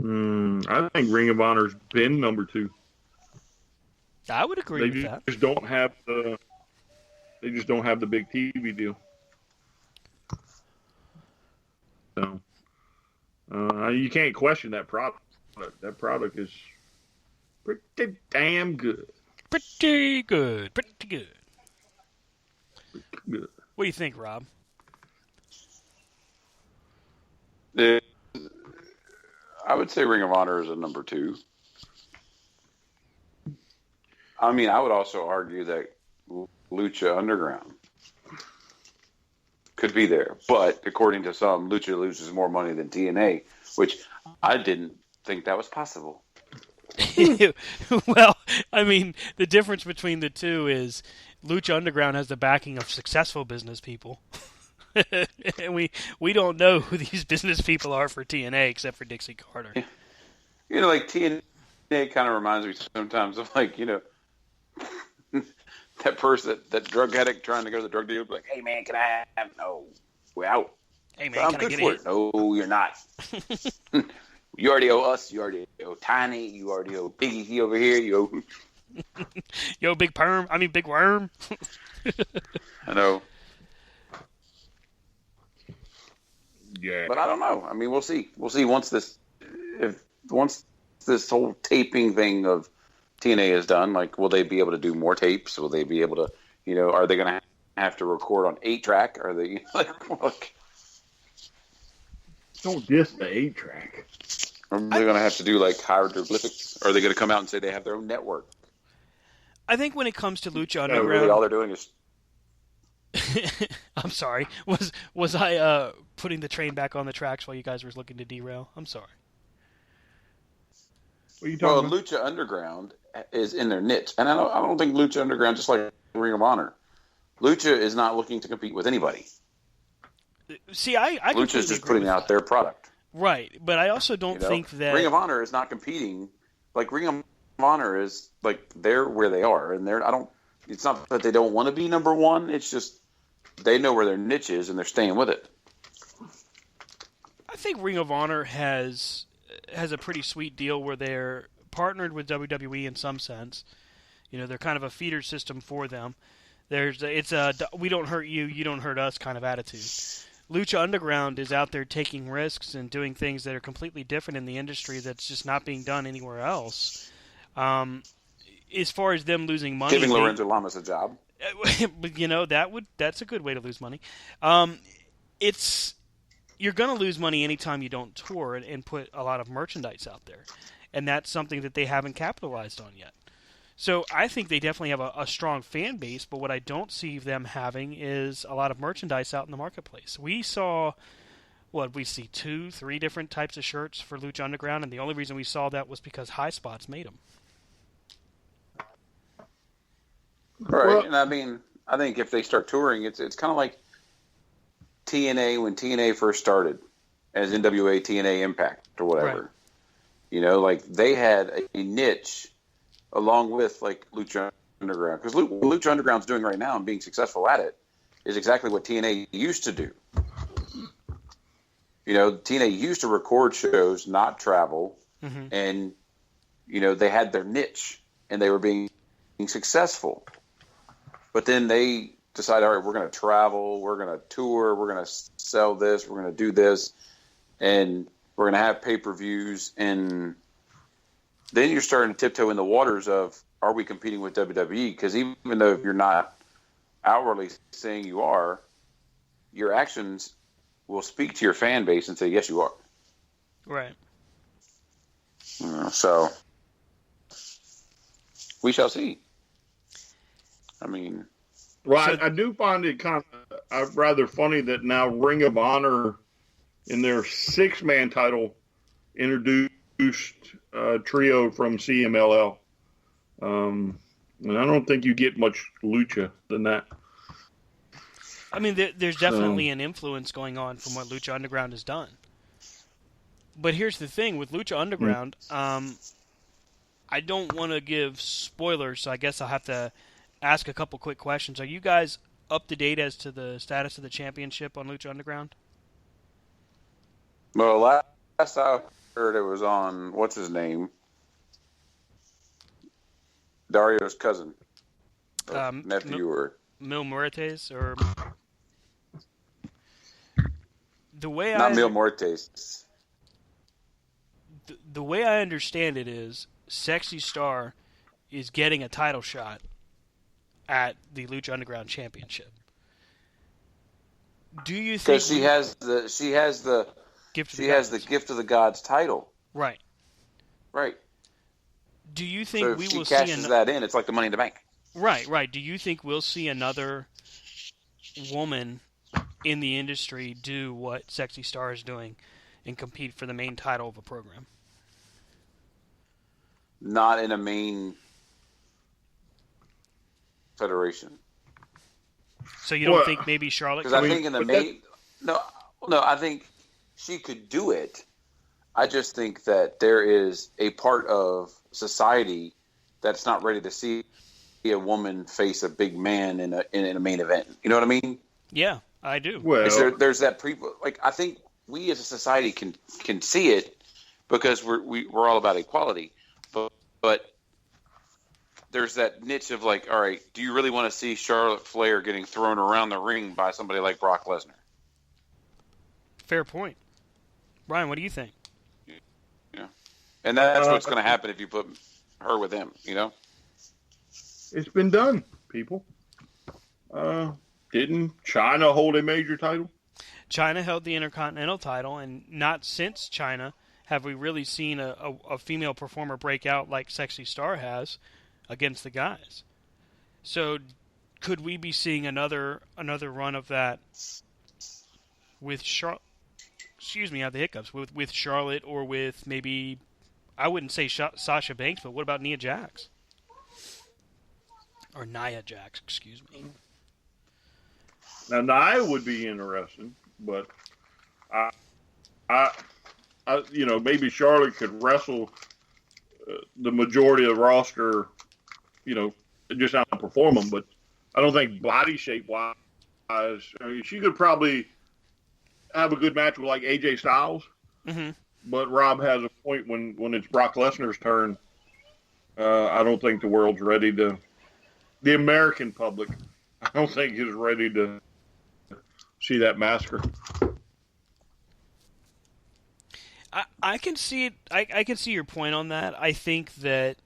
I think Ring of Honor's been number 2. I would agree with They that. just don't have the. They just don't have the big TV deal. So you can't question that product. That product is pretty damn good. Pretty good. Pretty good. What do you think, Rob? I would say Ring of Honor is a number 2. I mean, I would also argue that Lucha Underground could be there. But according to some, Lucha loses more money than TNA, which I didn't think that was possible. Well, I mean, the difference between the two is Lucha Underground has the backing of successful business people. And we don't know who these business people are for TNA except for Dixie Carter. You know, like TNA kind of reminds me sometimes of, like, you know, that person, that drug addict trying to go to the drug dealer, like, hey man, can I have? No, we're out. Hey man, I'm can good I get for it? it. No, you're not. You already owe us. You already owe Tiny. You already owe Piggy over here. You owe. Yo, big perm. I mean, big worm. I know. Yeah. But I don't know. I mean, we'll see. We'll see once this whole taping thing of TNA is done. Like, will they be able to do more tapes? Will they be able to, you know, are they going to have to record on 8-track? Are they like Don't diss the 8-track. are they going to have to do like hieroglyphics? Are they going to come out and say they have their own network? I think when it comes to Lucha No, Underground, really, all they're doing is. I'm sorry. Was I putting the train back on the tracks while you guys were looking to derail? I'm sorry. What are you Well, talking about? Lucha Underground is in their niche, and I don't think Lucha Underground, just like Ring of Honor, Lucha is not looking to compete with anybody. See, I Lucha is just putting out their product. Right, but I also don't think that Ring of Honor is not competing. Like, Ring of Honor is like, they're where they are, and it's not that they don't want to be number 1. It's just they know where their niche is and they're staying with it. I think Ring of Honor has a pretty sweet deal where they're partnered with WWE in some sense. You know, they're kind of a feeder system for them. It's a we don't hurt you, you don't hurt us kind of attitude. Lucha Underground is out there taking risks and doing things that are completely different in the industry that's just not being done anywhere else. As far as them losing money, Giving Lorenzo Lamas a job. you know, that's a good way to lose money. You're going to lose money anytime you don't tour and put a lot of merchandise out there, and that's something that they haven't capitalized on yet. So I think they definitely have a strong fan base, but what I don't see them having is a lot of merchandise out in the marketplace. We saw, 2-3 different types of shirts for Lucha Underground, and the only reason we saw that was because High Spots made them. Right, Well, and I mean, I think if they start touring, it's kind of like TNA when TNA first started as NWA TNA Impact or whatever. Right. You know, like, they had a niche along with, like, Lucha Underground. Because what Lucha Underground's doing right now and being successful at it is exactly what TNA used to do. You know, TNA used to record shows, not travel, and, you know, they had their niche and they were being successful. But then they decided, all right, we're going to travel, we're going to tour, we're going to sell this, we're going to do this, and we're going to have pay-per-views, and then you're starting to tiptoe in the waters of, are we competing with WWE? Because even though if you're not outwardly saying you are, your actions will speak to your fan base and say, yes, you are. Right. So we shall see. I mean, Well, So- I do find it kind of rather funny that now Ring of Honor, in their 6-man title, introduced a trio from CMLL. And I don't think you get much lucha than that. I mean, there's definitely an influence going on from what Lucha Underground has done. But here's the thing with Lucha Underground, I don't want to give spoilers, so I guess I'll have to ask a couple quick questions. Are you guys up to date as to the status of the championship on Lucha Underground? well, last I heard it was on, what's his name? Dario's cousin. Or nephew or... Mil Muertes, or... The way Not Mil Muertes. The way I understand it is, Sexy Star is getting a title shot at the Lucha Underground Championship. Do you think? Because she has the gift of the gods title. Right. Right. Do you think so if we she will cashes see that in? It's like the Money in the Bank. Right. Do you think we'll see another woman in the industry do what Sexy Star is doing and compete for the main title of a program? Not in a main federation. So you don't think maybe Charlotte? Because I think in the main, no, I think she could do it. I just think that there is a part of society that's not ready to see a woman face a big man in a main event. You know what I mean? Yeah, I do. Well, there's that I think we as a society can see it because we're all about equality, but there's that niche of like, all right, do you really want to see Charlotte Flair getting thrown around the ring by somebody like Brock Lesnar? Fair point. Brian, what do you think? Yeah, and that's what's going to happen if you put her with him. You know, it's been done, people. Didn't China hold a major title? China held the Intercontinental title, and not since China have we really seen a female performer break out like Sexy Star has against the guys. So could we be seeing another run of that with Charlotte? Excuse me, I have the hiccups. With Charlotte, or with maybe, I wouldn't say Sasha Banks, but what about Nia Jax? Or Nia Jax, excuse me. Now, Nia would be interesting, but I maybe Charlotte could wrestle the majority of the roster, just outperform them. But I don't think body shape wise, she could probably have a good match with like AJ Styles. Mm-hmm. But Rob has a point when it's Brock Lesnar's turn. I don't think the world's ready to. The American public, I don't think is ready to see that massacre. I can see it. I can see your point on that. I think that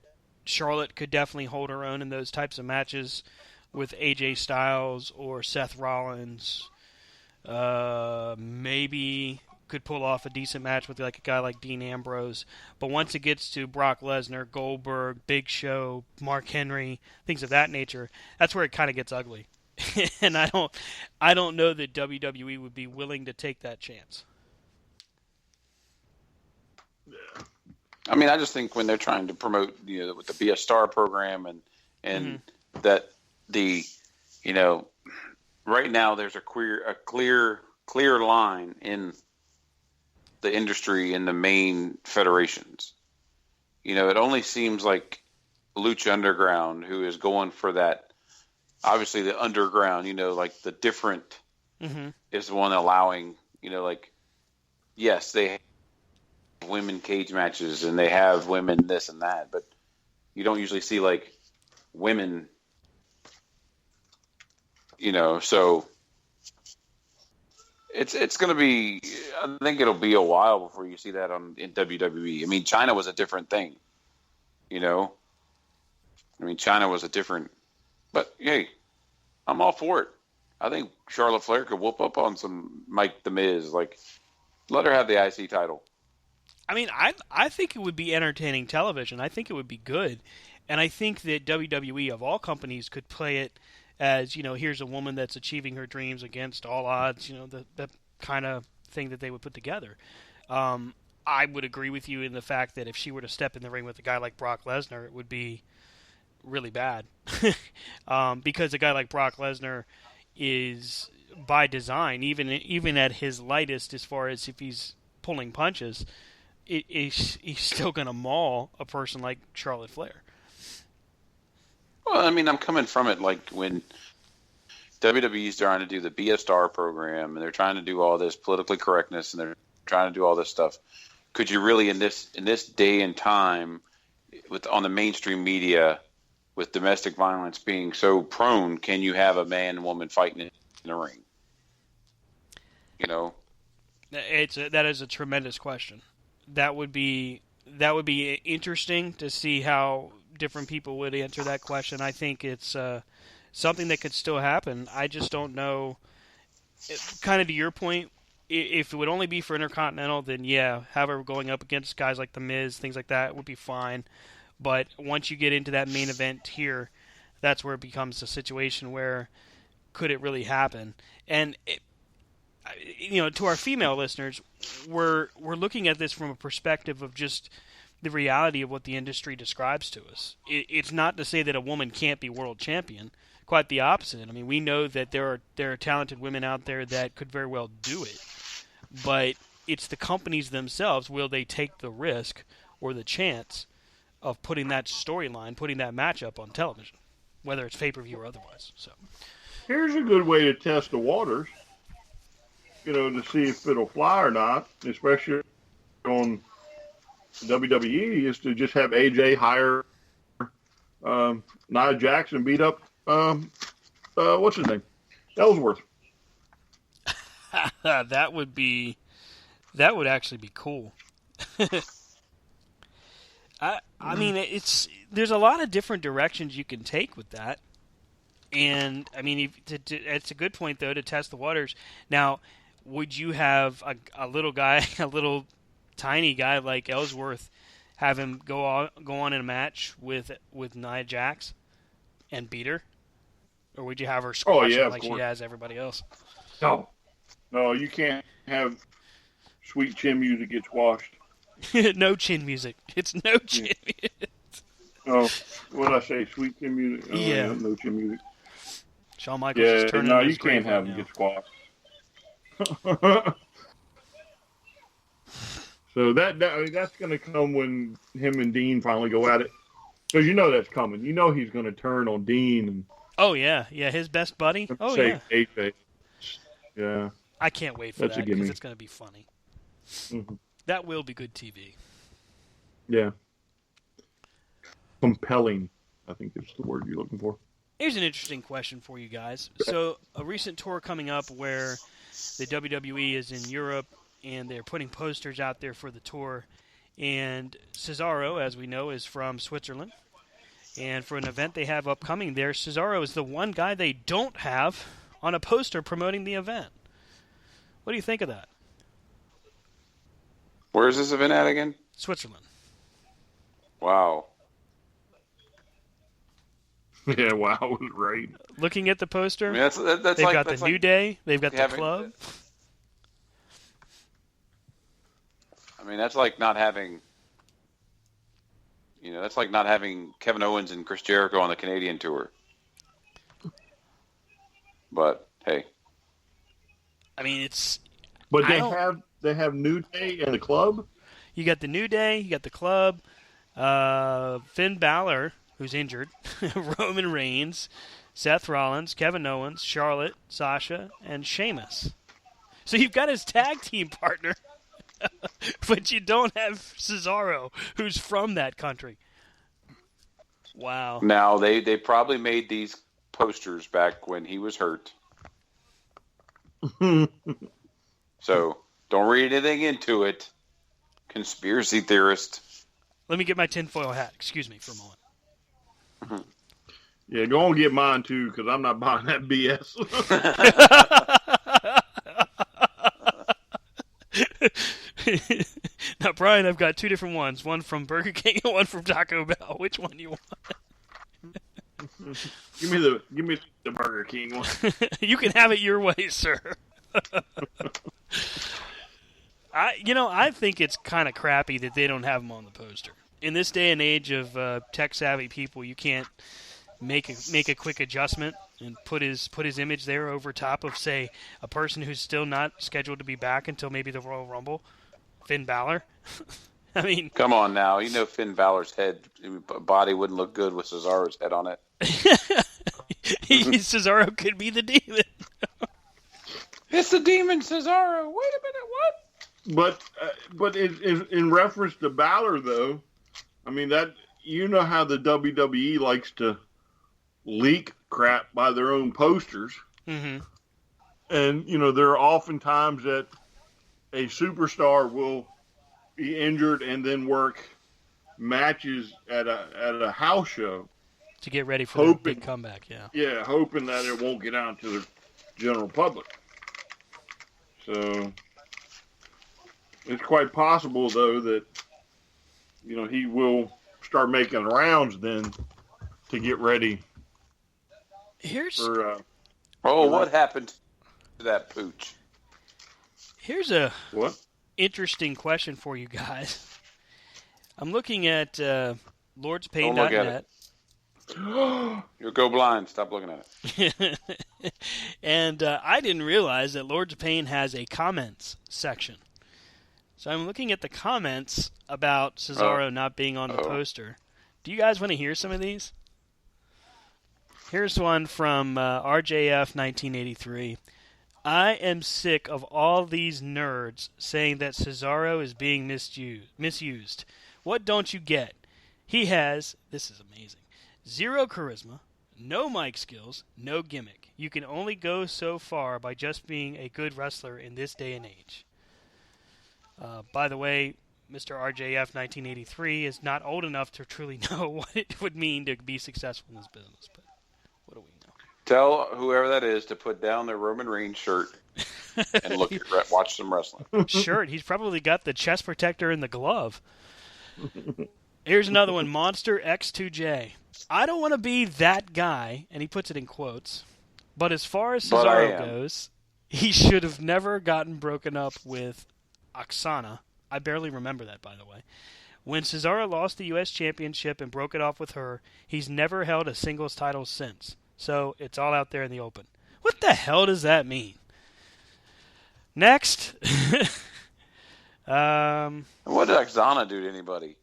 Charlotte could definitely hold her own in those types of matches with AJ Styles or Seth Rollins. Maybe could pull off a decent match with like a guy like Dean Ambrose. But once it gets to Brock Lesnar, Goldberg, Big Show, Mark Henry, things of that nature, that's where it kind of gets ugly. And I don't know that WWE would be willing to take that chance. I mean, I just think when they're trying to promote, with the Be a Star program and that right now there's a clear line in the industry in the main federations. It only seems like Lucha Underground, who is going for that, obviously the underground, like the different is the one allowing, yes, they have women cage matches and they have women this and that, but you don't usually see like women, so it's going to be, I think it'll be a while before you see that in WWE. I mean, China was a different thing, China was a different, but hey, I'm all for it. I think Charlotte Flair could whoop up on some Mike the Miz, like let her have the IC title. I mean, I think it would be entertaining television. I think it would be good, and I think that WWE of all companies could play it as, here's a woman that's achieving her dreams against all odds. The kind of thing that they would put together. Um, I would agree with you in the fact that if she were to step in the ring with a guy like Brock Lesnar, it would be really bad, because a guy like Brock Lesnar is by design, even at his lightest, as far as if he's pulling punches, he's still going to maul a person like Charlotte Flair. Well, I mean, I'm coming from it like when WWE's trying to do the Be a Star program, and they're trying to do all this politically correctness, and they're trying to do all this stuff. Could you really, in this day and time, on the mainstream media, with domestic violence being so prone, can you have a man and woman fighting in the ring? That is a tremendous question. That would be interesting to see how different people would answer that question. I think it's something that could still happen. I just don't know. Kind of to your point, if it would only be for Intercontinental, then yeah, have her going up against guys like The Miz, things like that would be fine. But once you get into that main event here, that's where it becomes a situation where could it really happen? And to our female listeners, we're looking at this from a perspective of just the reality of what the industry describes to us. It's not to say that a woman can't be world champion. Quite the opposite. I mean, we know that there are talented women out there that could very well do it, but it's the companies themselves. Will they take the risk or the chance of putting that storyline, putting that matchup on television, whether it's pay-per-view or otherwise? So, here's a good way to test the waters, to see if it'll fly or not, especially on WWE, is to just have AJ hire Nia Jax and beat up what's his name, Ellsworth. that would actually be cool. I mean, there's a lot of different directions you can take with that, and I mean, it's a good point though to test the waters. Now, would you have a little guy, a little tiny guy like Ellsworth, have him go on in a match with Nia Jax and beat her, or would you have her squash her like she has everybody else? No, you can't have sweet chin music get squashed. No chin music. It's no chin music. Oh, what did I say? Sweet chin music? Oh, yeah. No chin music. Shawn Michaels is turning no, on his you can't have now. him get squashed. So that's going to come when him and Dean finally go at it. Because that's coming. He's going to turn on Dean. And oh, yeah. Yeah, his best buddy. Oh, yeah. AJ. Yeah. I can't wait for that because it's going to be funny. Mm-hmm. That will be good TV. Yeah. Compelling, I think is the word you're looking for. Here's an interesting question for you guys. So, a recent tour coming up where the WWE is in Europe and they're putting posters out there for the tour. And Cesaro, as we know, is from Switzerland. And for an event they have upcoming there, Cesaro is the one guy they don't have on a poster promoting the event. What do you think of that? Where is this event at again? Switzerland. Wow. Yeah, wow, it was great. Looking at the poster, I mean, that's they've got the New Day, they've got the club. I mean, that's like not having, that's like not having Kevin Owens and Chris Jericho on the Canadian tour. But hey, I mean, it's. But they have New Day and the club. You got the New Day, you got the club, Finn Balor, who's injured, Roman Reigns, Seth Rollins, Kevin Owens, Charlotte, Sasha, and Sheamus. So you've got his tag team partner, but you don't have Cesaro, who's from that country. Wow. Now, they probably made these posters back when he was hurt. So don't read anything into it, conspiracy theorist. Let me get my tinfoil hat. Excuse me for a moment. Yeah, go on and get mine too, because I'm not buying that BS. Now, Brian, I've got two different ones. One from Burger King and one from Taco Bell. Which one do you want? Give me the Burger King one. You can have it your way, sir. I think it's kind of crappy that they don't have him on the poster. In this day and age of tech-savvy people, you can't make a quick adjustment and put his image there over top of, say, a person who's still not scheduled to be back until maybe the Royal Rumble, Finn Balor. I mean, come on now. You know Finn Balor's body wouldn't look good with Cesaro's head on it. Cesaro could be the demon. It's the demon, Cesaro. Wait a minute, what? But in reference to Balor, though, I mean that how the WWE likes to leak crap by their own posters, mm-hmm. and there are often times that a superstar will be injured and then work matches at a house show to get ready for the big comeback. Yeah, hoping that it won't get out to the general public. So it's quite possible, though, that he will start making rounds then to get ready. What happened to that pooch? Here's a what interesting question for you guys. I'm looking at LordsPain.net. Don't look at it. You'll go blind. Stop looking at it. And I didn't realize that Lords of Pain has a comments section. So I'm looking at the comments about Cesaro not being on the poster. Do you guys want to hear some of these? Here's one from RJF 1983. I am sick of all these nerds saying that Cesaro is being misused. What don't you get? He has, this is amazing, 0 charisma, no mic skills, no gimmick. You can only go so far by just being a good wrestler in this day and age. By the way, Mr. RJF 1983 is not old enough to truly know what it would mean to be successful in this business, but what do we know? Tell whoever that is to put down their Roman Reigns shirt and watch some wrestling. Shirt? He's probably got the chest protector and the glove. Here's another one, Monster X2J. I don't want to be that guy, and he puts it in quotes, but as far as Cesaro goes, he should have never gotten broken up with Oksana. I barely remember that, by the way. When Cesaro lost the U.S. Championship and broke it off with her, he's never held a singles title since. So it's all out there in the open. What the hell does that mean? Next. What did Oksana do to anybody?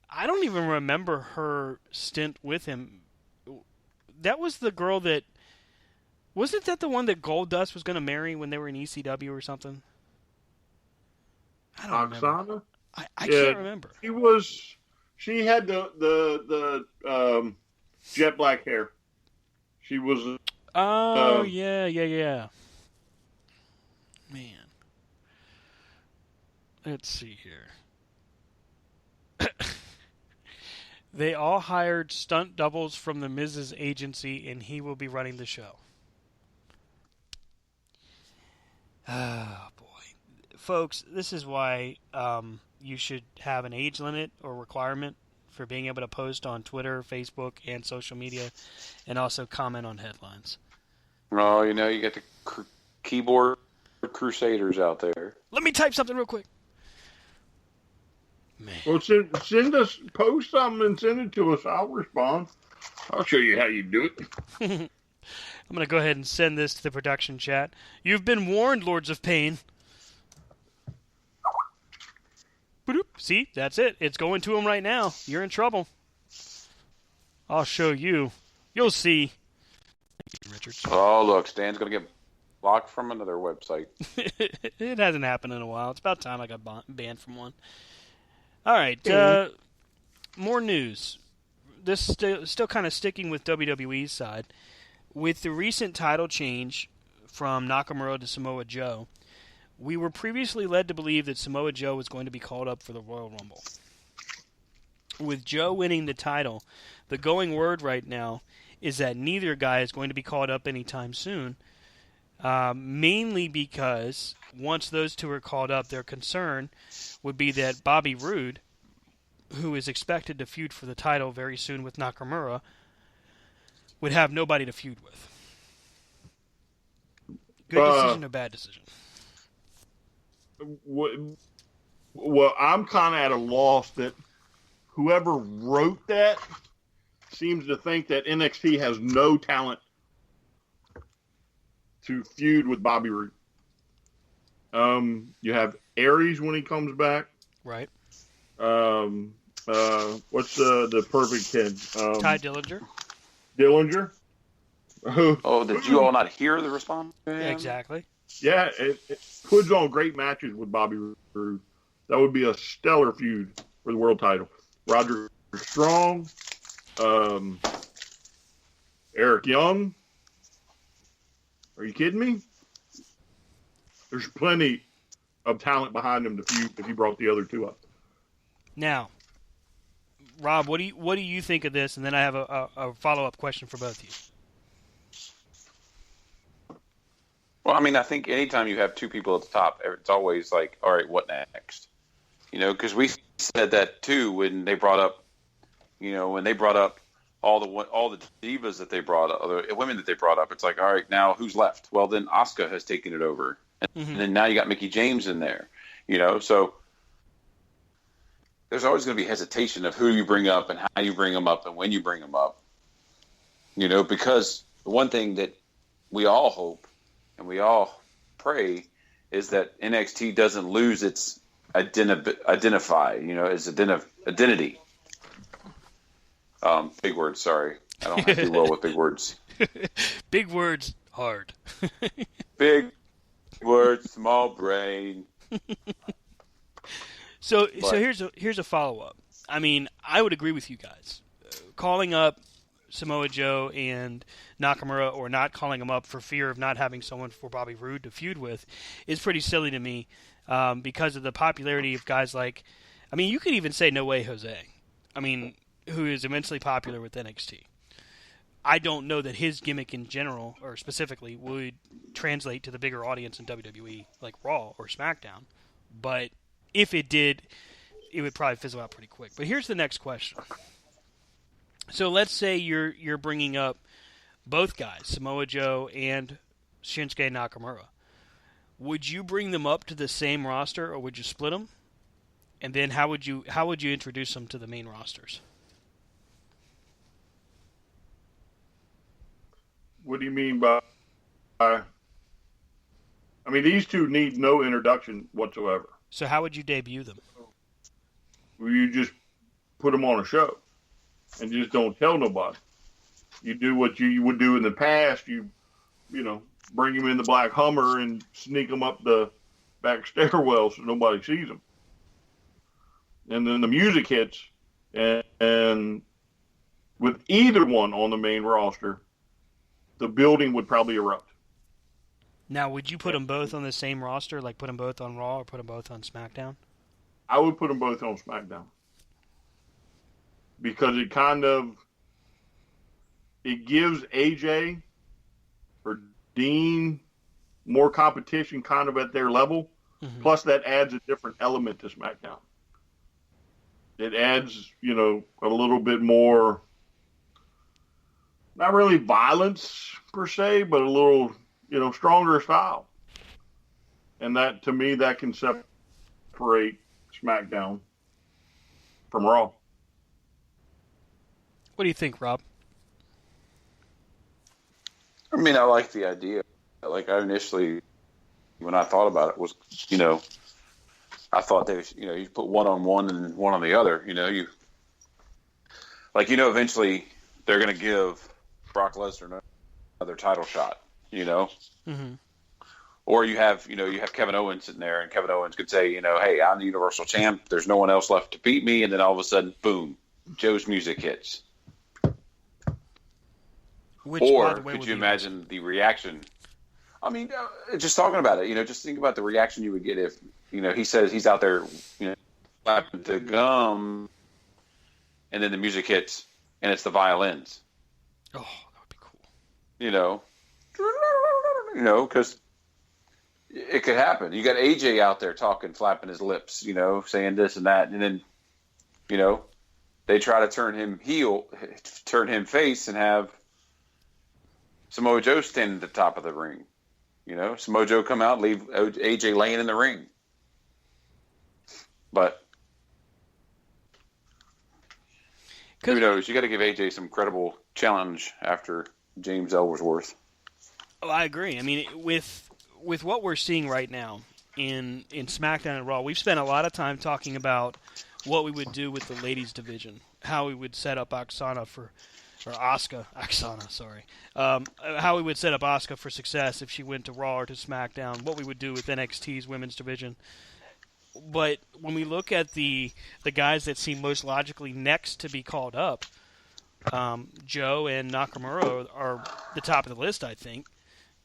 I don't even remember her stint with him. That was the girl that... Wasn't that the one that Goldust was going to marry when they were in ECW or something? I don't remember. Oksana? I can't remember. She had the jet black hair. She was... yeah. Man. Let's see here. They all hired stunt doubles from the Miz's agency, and he will be running the show. Oh, boy. Folks, this is why you should have an age limit or requirement for being able to post on Twitter, Facebook, and social media, and also comment on headlines. Oh, you get the keyboard crusaders out there. Let me type something real quick. Man. Well, post something and send it to us. I'll respond. I'll show you how you do it. I'm going to go ahead and send this to the production chat. You've been warned, Lords of Pain. See, that's it. It's going to him right now. You're in trouble. I'll show you. You'll see. Thank you, Richards. Oh, look, Stan's going to get blocked from another website. It hasn't happened in a while. It's about time I got banned from one. All right, more news. This still kind of sticking with WWE's side. With the recent title change from Nakamura to Samoa Joe, we were previously led to believe that Samoa Joe was going to be called up for the Royal Rumble. With Joe winning the title, the going word right now is that neither guy is going to be called up anytime soon. mainly because once those two are called up, their concern would be that Bobby Roode, who is expected to feud for the title very soon with Nakamura, would have nobody to feud with. Good decision or bad decision? Well, I'm kind of at a loss that whoever wrote that seems to think that NXT has no talent to feud with Bobby Roode. You have Aries when he comes back. Right. What's the perfect kid? Ty Dillinger. Dillinger. Oh, did you all not hear the response? Exactly. Yeah, it puts on great matches with Bobby Roode. That would be a stellar feud for the world title. Roger Strong, Eric Young. Are you kidding me? There's plenty of talent behind him to feud if you brought the other two up. Now, Rob, what do you think of this? And then I have a follow-up question for both of you. Well, I mean, I think anytime you have two people at the top, it's always like, all right, what next? You know, because we said that too when they brought up, all the divas that they brought up, the women that they brought up. It's like, all right, now who's left? Well, then Asuka has taken it over, and then now you got Mickie James in there. You know, so there's always going to be hesitation of who you bring up and how you bring them up and when you bring them up. You know, because the one thing that we all hope and we all pray is that NXT doesn't lose its identify, its identity. Big words, sorry. I don't have to do well with big words. Big words, hard. Big words, small brain. So here's a follow-up. I mean, I would agree with you guys. Calling up Samoa Joe and Nakamura, or not calling them up for fear of not having someone for Bobby Roode to feud with, is pretty silly to me because of the popularity of guys like, I mean, you could even say No Way Jose. I mean, who is immensely popular with NXT. I don't know that his gimmick in general, or specifically, would translate to the bigger audience in WWE, like Raw or SmackDown. But if it did, it would probably fizzle out pretty quick. But here's the next question. So let's say you're bringing up both guys, Samoa Joe and Shinsuke Nakamura. Would you bring them up to the same roster, or would you split them? And then how would you introduce them to the main rosters? What do you mean by? I mean, these two need no introduction whatsoever. So how would you debut them? You just put them on a show and just don't tell nobody. You do what you would do in the past. You bring them in the black Hummer and sneak them up the back stairwell so nobody sees them. And then the music hits, and with either one on the main roster, the building would probably erupt. Now, would you put them both on the same roster, like put them both on Raw or put them both on SmackDown? I would put them both on SmackDown. Because it gives AJ or Dean more competition kind of at their level. Mm-hmm. Plus, that adds a different element to SmackDown. It adds, a little bit more, not really violence per se, but a little, stronger style. And that, to me, that can separate SmackDown from Raw. What do you think, Rob? I mean, I like the idea. Like, I initially, when I thought about it, was, I thought they, you put one on one and one on the other. Eventually they're going to give Brock Lesnar another title shot. Mm-hmm. Or you have Kevin Owens sitting there, and Kevin Owens could say, hey, I'm the Universal Champ. There's no one else left to beat me, and then all of a sudden, boom, Joe's music hits. Which, or could you imagine the reaction? I mean, just talking about it, just think about the reaction you would get if, he says he's out there, slapping the gum, and then the music hits, and it's the violins. Oh, that would be cool. because it could happen. You got AJ out there talking, flapping his lips, saying this and that, and then, they try to turn him face, and have Samoa Joe standing at the top of the ring. Samoa Joe come out, leave AJ laying in the ring. But who knows? You got to give AJ some credible challenge after James Ellsworth. Oh, I agree. I mean, with what we're seeing right now in SmackDown and Raw, we've spent a lot of time talking about what we would do with the ladies division, how we would set up Asuka, how we would set up Asuka for success if she went to Raw or to SmackDown, what we would do with NXT's women's division. But when we look at the guys that seem most logically next to be called up, Joe and Nakamura are the top of the list, I think.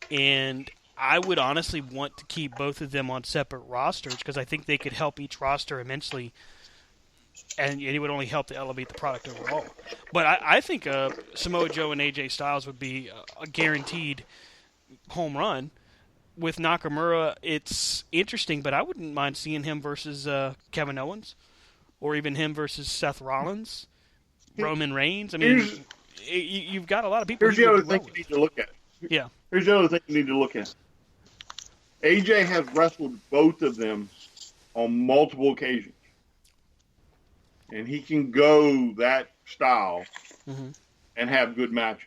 And I would honestly want to keep both of them on separate rosters because I think they could help each roster immensely, and it would only help to elevate the product overall. But I think Samoa Joe and AJ Styles would be a guaranteed home run. With Nakamura, it's interesting, but I wouldn't mind seeing him versus Kevin Owens, or even him versus Seth Rollins, Roman Reigns. I mean, you've got a lot of people. Here's the other thing you need to look at. Yeah. Here's the other thing you need to look at. AJ has wrestled both of them on multiple occasions. And he can go that style and have good matches.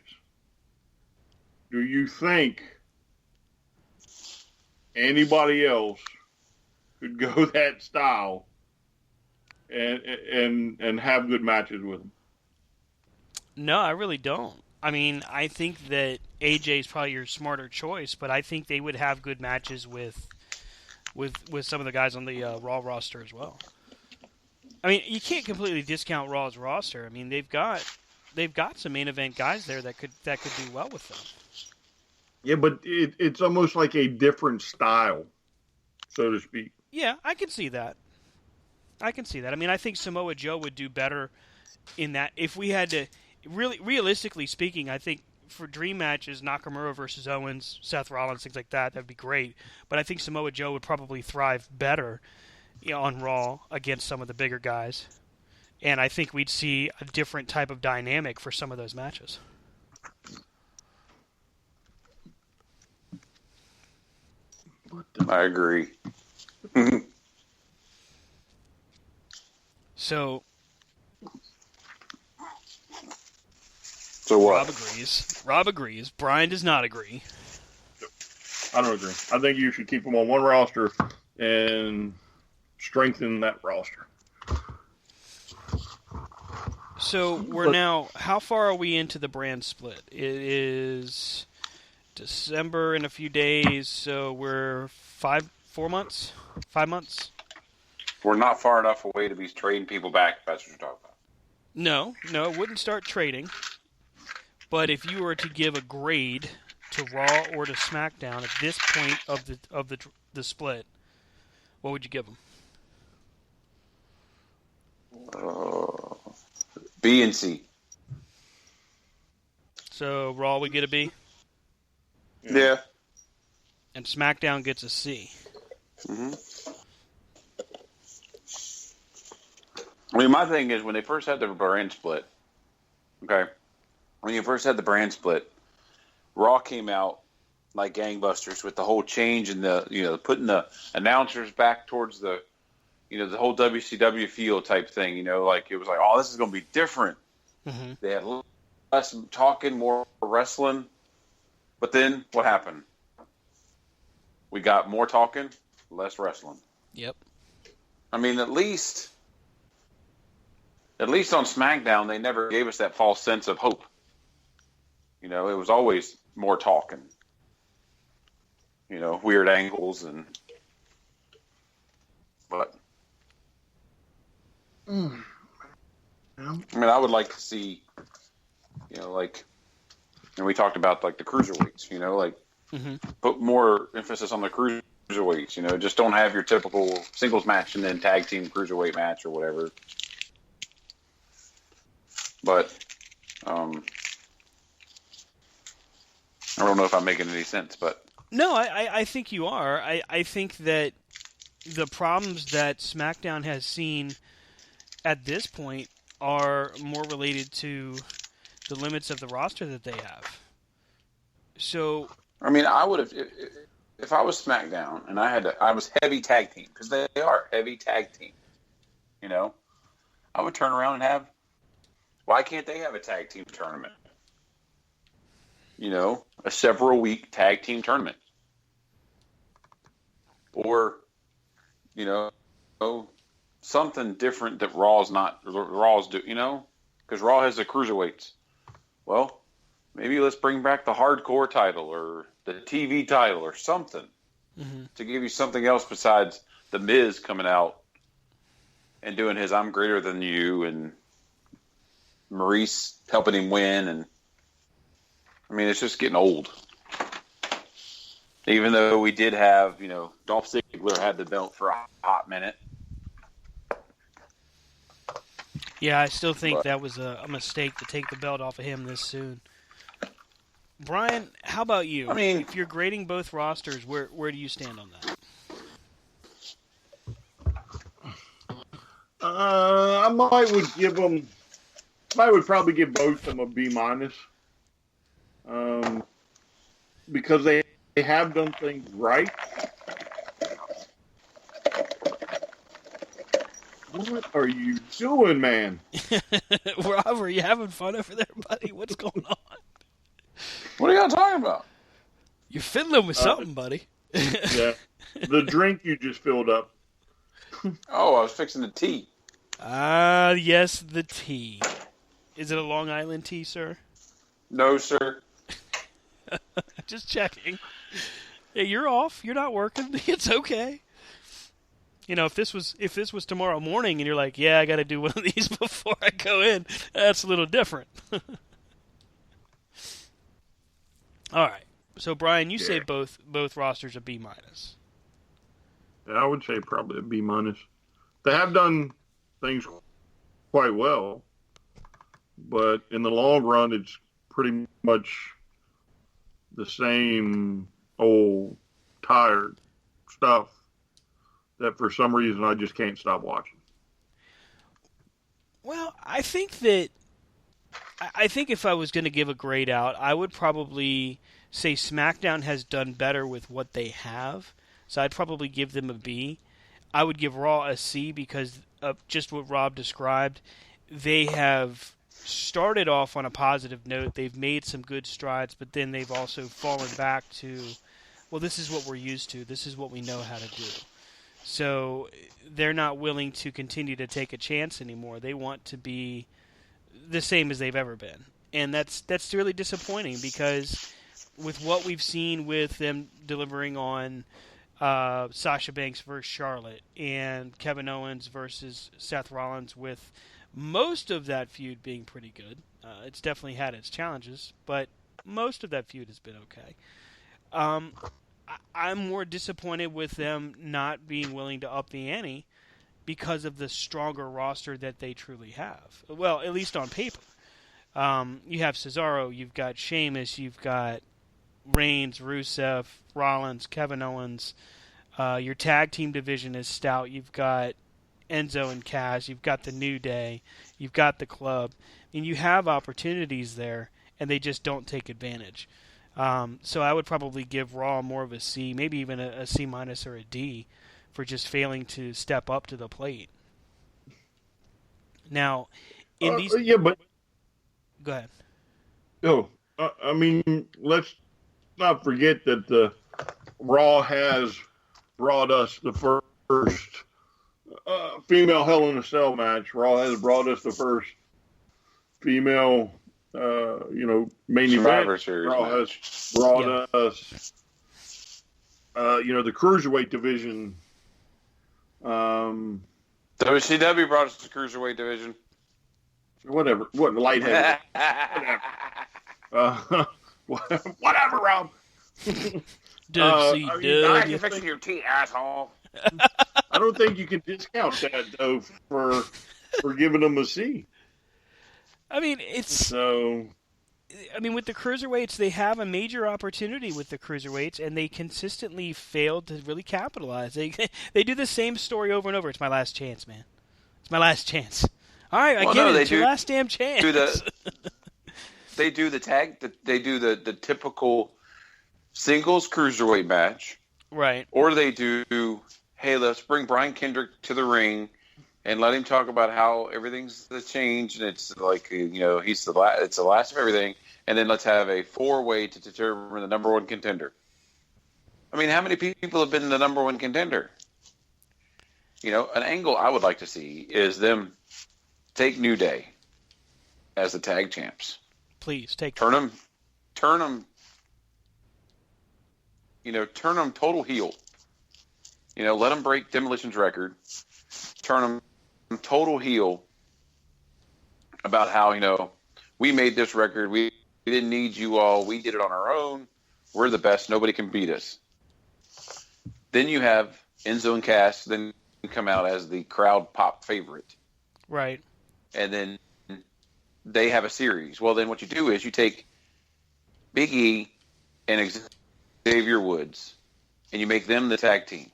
Do you think anybody else could go that style and have good matches with him? No, I really don't. I mean, I think that AJ is probably your smarter choice, but I think they would have good matches with some of the guys on the Raw roster as well. I mean, you can't completely discount Raw's roster. I mean, they've got some main event guys there that could do well with them. Yeah, but it's almost like a different style, so to speak. Yeah, I can see that. I mean, I think Samoa Joe would do better in that. If we had to, realistically speaking, I think for dream matches, Nakamura versus Owens, Seth Rollins, things like that, that'd be great. But I think Samoa Joe would probably thrive better on Raw against some of the bigger guys. And I think we'd see a different type of dynamic for some of those matches. I agree. So what? Rob agrees. Brian does not agree. I don't agree. I think you should keep them on one roster and strengthen that roster. So we're now, how far are we into the brand split? It is December in a few days, so we're 5 months? We're not far enough away to be trading people back, if that's what you're talking about. No, it wouldn't start trading. But if you were to give a grade to Raw or to SmackDown at this point of the split, what would you give them? B and C. So Raw would get a B? Yeah. And SmackDown gets a C. Mm-hmm. I mean, my thing is when they first had the brand split, okay, when you first had the brand split, Raw came out like gangbusters with the whole change and putting the announcers back towards the whole WCW feel type thing, like it was like, oh, this is going to be different. Mm-hmm. They had less talking, more wrestling. But then what happened? We got more talking, less wrestling. Yep. I mean, at least on SmackDown, they never gave us that false sense of hope. It was always more talking. Weird angles but I mean, I would like to see, and we talked about like the cruiserweights, mm-hmm. put more emphasis on the cruiserweights, just don't have your typical singles match and then tag team cruiserweight match or whatever. But, I don't know if I'm making any sense, but No, I think you are. I think that the problems that SmackDown has seen at this point are more related to the limits of the roster that they have. So, I mean, I would have if I was SmackDown and I was heavy tag team because they are heavy tag team. You know, I would turn around and have. Why can't they have a tag team tournament? You know, a several-week tag team tournament, or you know, something different that Raw's do. You know, because Raw has the cruiserweights. Well, maybe let's bring back the hardcore title or the TV title or something to give you something else besides the Miz coming out and doing his "I'm greater than you" and Maurice helping him win. And I mean, it's just getting old. Even though we did have, Dolph Ziggler had the belt for a hot minute. yeah, I still think that was a mistake to take the belt off of him this soon. Brian, how about you? I mean, if you're grading both rosters, where do you stand on that? I would probably give both of them a B minus. Because they have done things right. What are you doing, man? Rob, are you having fun over there, buddy? What's going on? What are y'all talking about? You're fiddling with something, buddy. Yeah. The drink you just filled up. Oh, I was fixing the tea. Ah, yes, the tea. Is it a Long Island tea, sir? No, sir. Just checking. Hey, you're off. You're not working. It's okay. If this was tomorrow morning and you're like, yeah, I got to do one of these before I go in, that's a little different. All right. So, Brian, you say both rosters are B minus. Yeah, I would say probably a B minus. They have done things quite well, but in the long run, it's pretty much the same old tired stuff that for some reason I just can't stop watching. Well, I think if I was going to give a grade out, I would probably say SmackDown has done better with what they have. So I'd probably give them a B. I would give Raw a C because of just what Rob described. They have started off on a positive note. They've made some good strides, but then they've also fallen back to, well, this is what we're used to. This is what we know how to do. So they're not willing to continue to take a chance anymore. They want to be the same as they've ever been. And that's really disappointing because with what we've seen with them delivering on Sasha Banks versus Charlotte and Kevin Owens versus Seth Rollins, with most of that feud being pretty good. It's definitely had its challenges, but most of that feud has been okay. I'm more disappointed with them not being willing to up the ante because of the stronger roster that they truly have. Well, at least on paper. You have Cesaro, you've got Sheamus, you've got Reigns, Rusev, Rollins, Kevin Owens. Your tag team division is stout. You've got Enzo and Cass. You've got the New Day. You've got the Club. And you have opportunities there, and they just don't take advantage. So I would probably give Raw more of a C, maybe even a C minus or a D, for just failing to step up to the plate. Now, in these... Yeah, but... Go ahead. No, I mean, let's not forget that Raw has brought us the first female Hell in a Cell match. Raw has brought us the first female, main Survivor event. Series Raw match. has brought us, the cruiserweight division. WCW brought us the cruiserweight division. Whatever. What, light heavy? Whatever, Rob. WCW. You're fixing your tea, asshole. I don't think you can discount that, though, for giving them a C. I mean, I mean, with the cruiserweights, they have a major opportunity with the cruiserweights, and they consistently failed to really capitalize. They they do the same story over and over. It's my last chance, man. It's my last chance. All right, I get it. It's your last damn chance. They do the typical singles cruiserweight match, right? Or they do, hey, let's bring Brian Kendrick to the ring and let him talk about how everything's changed, and it's like, he's it's the last of everything, and then let's have a 4-way to determine the number one contender. I mean, how many people have been the number one contender? An angle I would like to see is them take New Day as the tag champs. Please take turn them total heel. Let them break Demolition's record. Turn them total heel about how, we made this record. We didn't need you all. We did it on our own. We're the best. Nobody can beat us. Then you have Enzo and Cass then come out as the crowd pop favorite. Right. And then they have a series. Well, then what you do is you take Big E and Xavier Woods and you make them the tag team.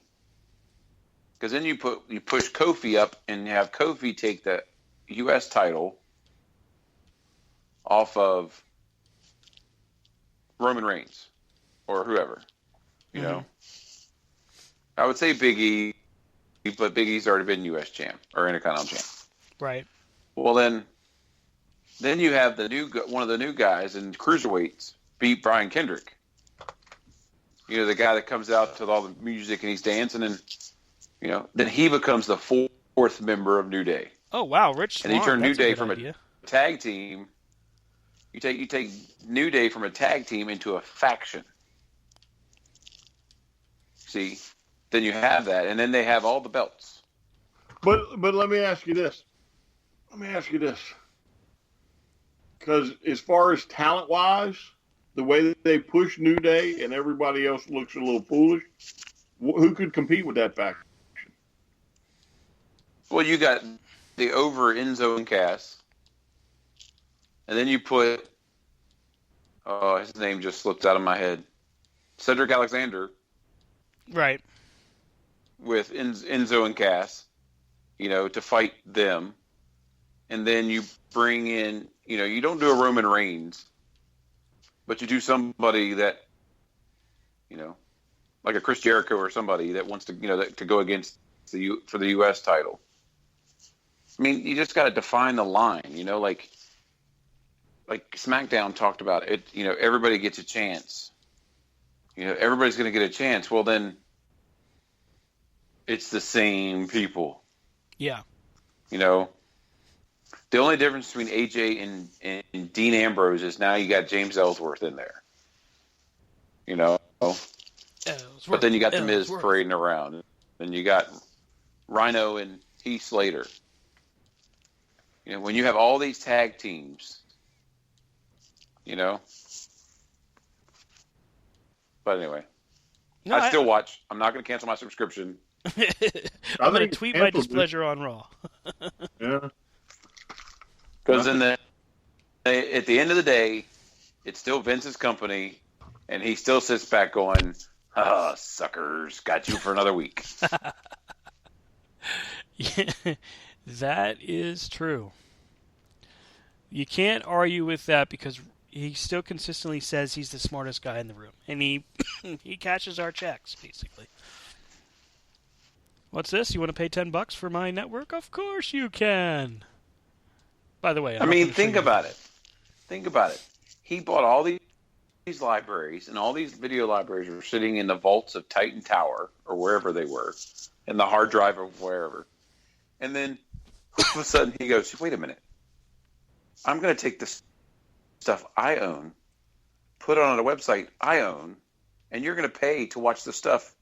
Because then you push Kofi up and you have Kofi take the U.S. title off of Roman Reigns or whoever. You know, I would say Big E, but Big E's already been U.S. champ or Intercontinental champ. Right. Well, then you have one of the new guys in cruiserweights beat Brian Kendrick. The guy that comes out to all the music and he's dancing and. Then he becomes the fourth member of New Day. Oh wow, Rich Swann. And you turn New Day from idea. A tag team. You take New Day from a tag team into a faction. See, then you have that, and then they have all the belts. But let me ask you this. Because as far as talent wise, the way that they push New Day and everybody else looks a little foolish. Who could compete with that faction? Well, you got the over Enzo and Cass. And then you put, his name just slipped out of my head, Cedric Alexander. Right. With Enzo and Cass, to fight them. And then you bring in, you don't do a Roman Reigns, but you do somebody that, like a Chris Jericho or somebody that wants to, to go against for the U.S. title. I mean, you just got to define the line, like SmackDown talked about it. Everybody gets a chance. Everybody's going to get a chance. Well, then it's the same people. Yeah. The only difference between AJ and Dean Ambrose is now you got James Ellsworth in there. But then you got The Miz parading around. Then you got Rhino and Heath Slater. When you have all these tag teams, But anyway, I still watch. I'm not going to cancel my subscription. I'm going to tweet my displeasure on Raw. Yeah. Because at the end of the day, it's still Vince's company, and he still sits back going, "Ah, suckers, got you for another week." Yeah, that is true. You can't argue with that because he still consistently says he's the smartest guy in the room, and he cashes our checks basically. What's this? You want to pay $10 for my network? Of course you can. By the way, I mean, think about it. Think about it. He bought all these libraries, and all these video libraries were sitting in the vaults of Titan Tower or wherever they were, in the hard drive of wherever. And then all of a sudden he goes, "Wait a minute. I'm going to take this stuff I own, put it on a website I own, and you're going to pay to watch the stuff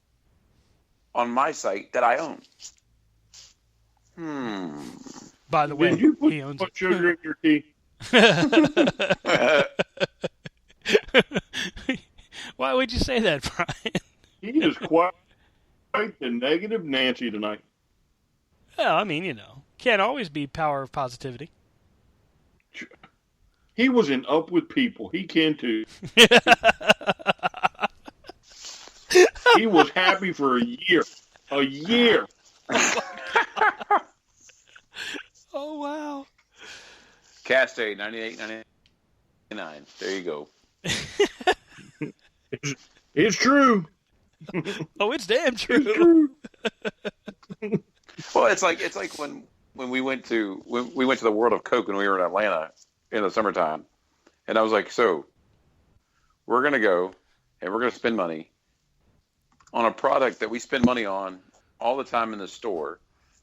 on my site that I own." By the way, did you put he owns sugar in your tea? Why would you say that, Brian? He is quite the negative Nancy tonight. Well, I mean, can't always be power of positivity. He was in Up with People. He can too. He was happy for a year. A year. Oh, wow. Cast A, 98.99. There you go. It's true. Oh, it's damn It's true. true. Well, it's like when we went to the World of Coke when we were in Atlanta in the summertime, and I was like, so we're gonna go and we're gonna spend money on a product that we spend money on all the time in the store.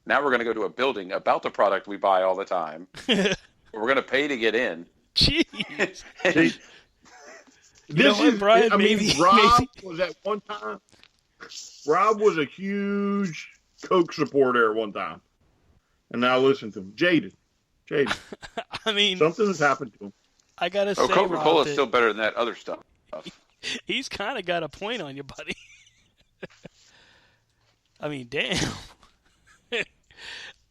Now we're gonna go to a building about the product we buy all the time. We're gonna pay to get in. Jeez. See, You know what, Brian? I mean, Maybe- Rob was at one time. Rob was a huge Coke supporter at one time, and now listen to him, jaded. I mean, Something has happened to him. I gotta say, Coca-Cola Rob, is still better than that other stuff. he's kind of got a point on you, buddy. I mean, damn.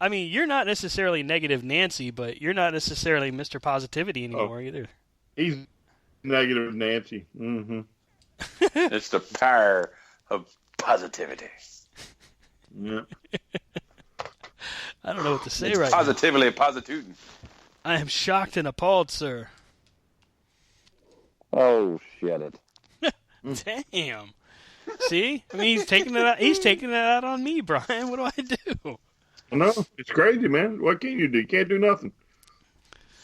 I mean, you're not necessarily negative Nancy, but you're not necessarily Mr. Positivity anymore either. He's negative Nancy. Mm-hmm. It's the power of positivity. Yeah. I don't know what to say It's right positively positudin. now. I am shocked and appalled, sir. Oh, shit it. Damn. See? I mean, he's taking it out. He's taking it out on me, Brian. What do I do? No, it's crazy, man. What can you do? You can't do nothing.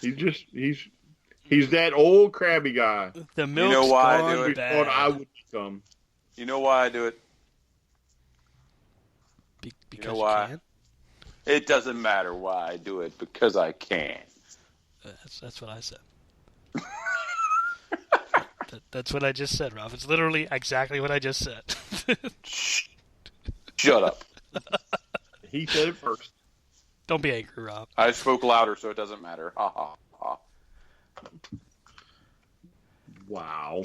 He's that old crabby guy. The milk's know why I gone do We it? bad. thought I would become. You know why I do it? Because You know why? can. It doesn't matter why I do it, because I can. That's what I said. That's what I just said, Rob. It's literally exactly what I just said. Shut up. He said it first. Don't be angry, Rob. I spoke louder, so it doesn't matter. Ha ha ha. Wow.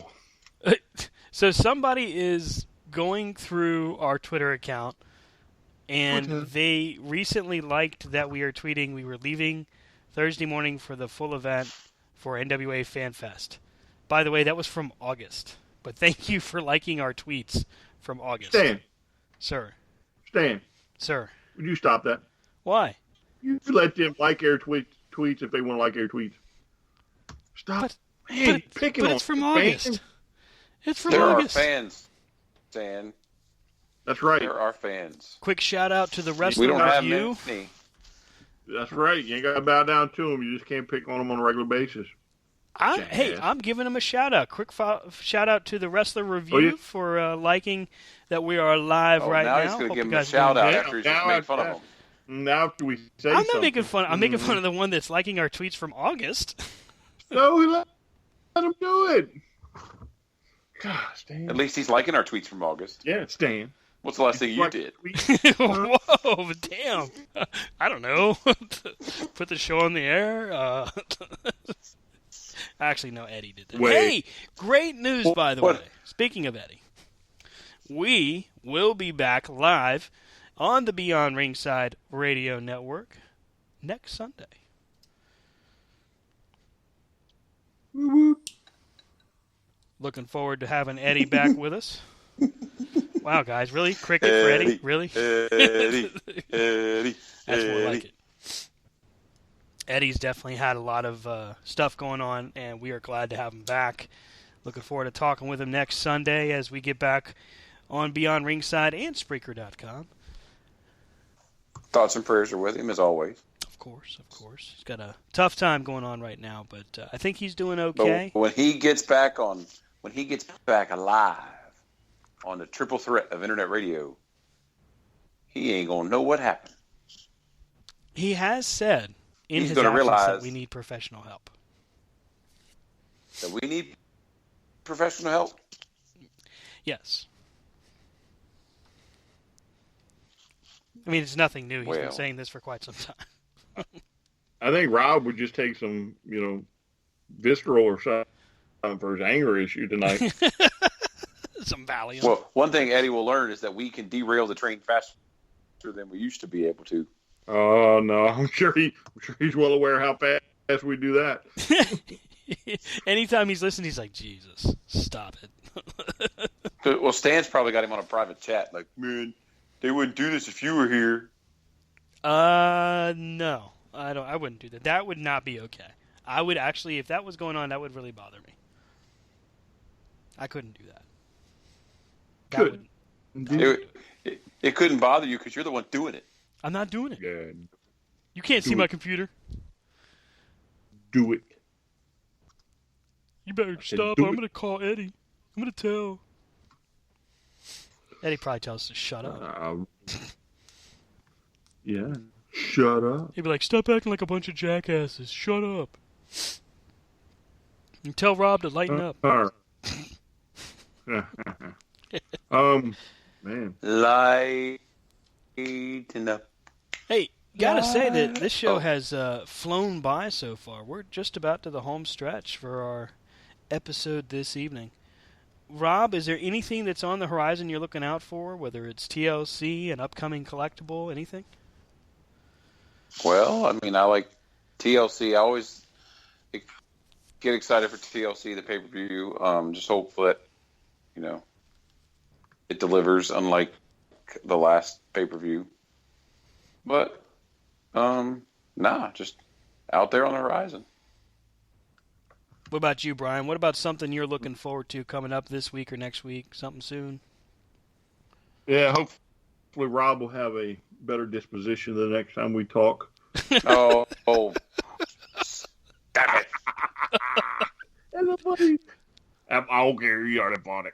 So somebody is going through our Twitter account, and they recently liked that we are tweeting we were leaving Thursday morning for the full event for NWA Fan Fest. By the way, that was from August. But thank you for liking our tweets from August. Stan, Sir. would you stop that? Why? You let them like air tweets if they want to like air tweets. Stop. Picking But on it's from them, August. man. It's from There August. are fans, Stan. That's right. There are fans. Quick shout out to the Wrestler We don't have Review. many. That's right. You ain't got to bow down to them. You just can't pick on them on a regular basis. Hey, I'm giving him a shout out. Quick shout out to the Wrestler Review yeah? for liking that we are live right now now. he's going to Hope give you him a guys are shout doing out good. after he's just made fun of him. Now after we say I'm not something. making fun. I'm making fun of the one that's liking our tweets from August. No, let him do it. God, Stan. At least he's liking our tweets from August. Yeah, Stan. What's the last thing you Like, did? Whoa, damn! I don't know. Put the show on the air. Actually, no, Eddie did that. Wait. Hey, great news, by the What? way. Speaking of Eddie, we will be back live on the Beyond Ringside Radio Network next Sunday. Looking forward to having Eddie back with us. Wow, guys, really? Cricket for Eddie? Really? Eddie. That's more like it. Eddie's definitely had a lot of stuff going on, and we are glad to have him back. Looking forward to talking with him next Sunday as we get back on Beyond Ringside and Spreaker.com. Thoughts and prayers are with him, as always. Of course. He's got a tough time going on right now, but I think he's doing okay. But when he gets back alive on the triple threat of internet radio, he ain't gonna know what happened. He has said in He's his gonna absence that realize- we need professional help. That we need professional help. Yes. I mean, it's nothing new. He's been Well. saying this for quite some time. I think Rob would just take some, visceral or something for his anger issue tonight. Some Valium. Well, one thing Eddie will learn is that we can derail the train faster than we used to be able to. Oh no, I'm sure he's well aware how fast we do that. Anytime he's listening, he's like, Jesus, stop it. Well, Stan's probably got him on a private chat. Like, man, they wouldn't do this if you were here. No. I wouldn't do that. That would not be okay. I would actually, if that was going on, that would really bother me. I couldn't do that. It couldn't bother you because you're the one doing it. I'm not doing it. Yeah. You can't see my computer. Do it. You better stop. I'm going to call Eddie. I'm going to tell. Eddie probably tells us to shut up. Yeah. Shut up. He'd be like, stop acting like a bunch of jackasses. Shut up. And tell Rob to lighten up. Man. Lighten up. Hey, gotta say that this show has flown by so far. We're just about to the home stretch for our episode this evening. Rob, is there anything that's on the horizon you're looking out for, whether it's TLC, an upcoming collectible, anything? Well, I mean, I like TLC. I always get excited for TLC, the pay-per-view. Just hope that, it delivers, unlike the last pay-per-view. But, just out there on the horizon. What about you, Brian? What about something you're looking forward to coming up this week or next week? Something soon? Yeah, hopefully Rob will have a better disposition the next time we talk. Oh. Damn it. Everybody. I don't care. You already bought it.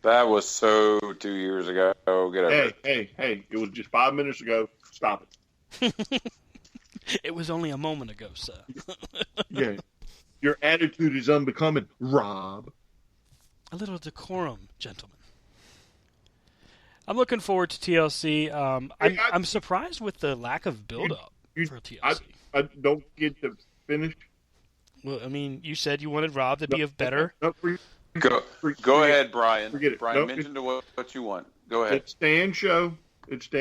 That was so 2 years ago. Get over it. Hey. It was just 5 minutes ago. Stop it. It was only a moment ago, sir. Yeah. Your attitude is unbecoming, Rob. A little decorum, gentlemen. I'm looking forward to TLC. I'm surprised with the lack of build-up for TLC. I don't get to finish. Well, I mean, you said you wanted Rob to be better. Go ahead, Brian. Forget it. Brian, mention what you want. Go ahead. It's Stan's show. Let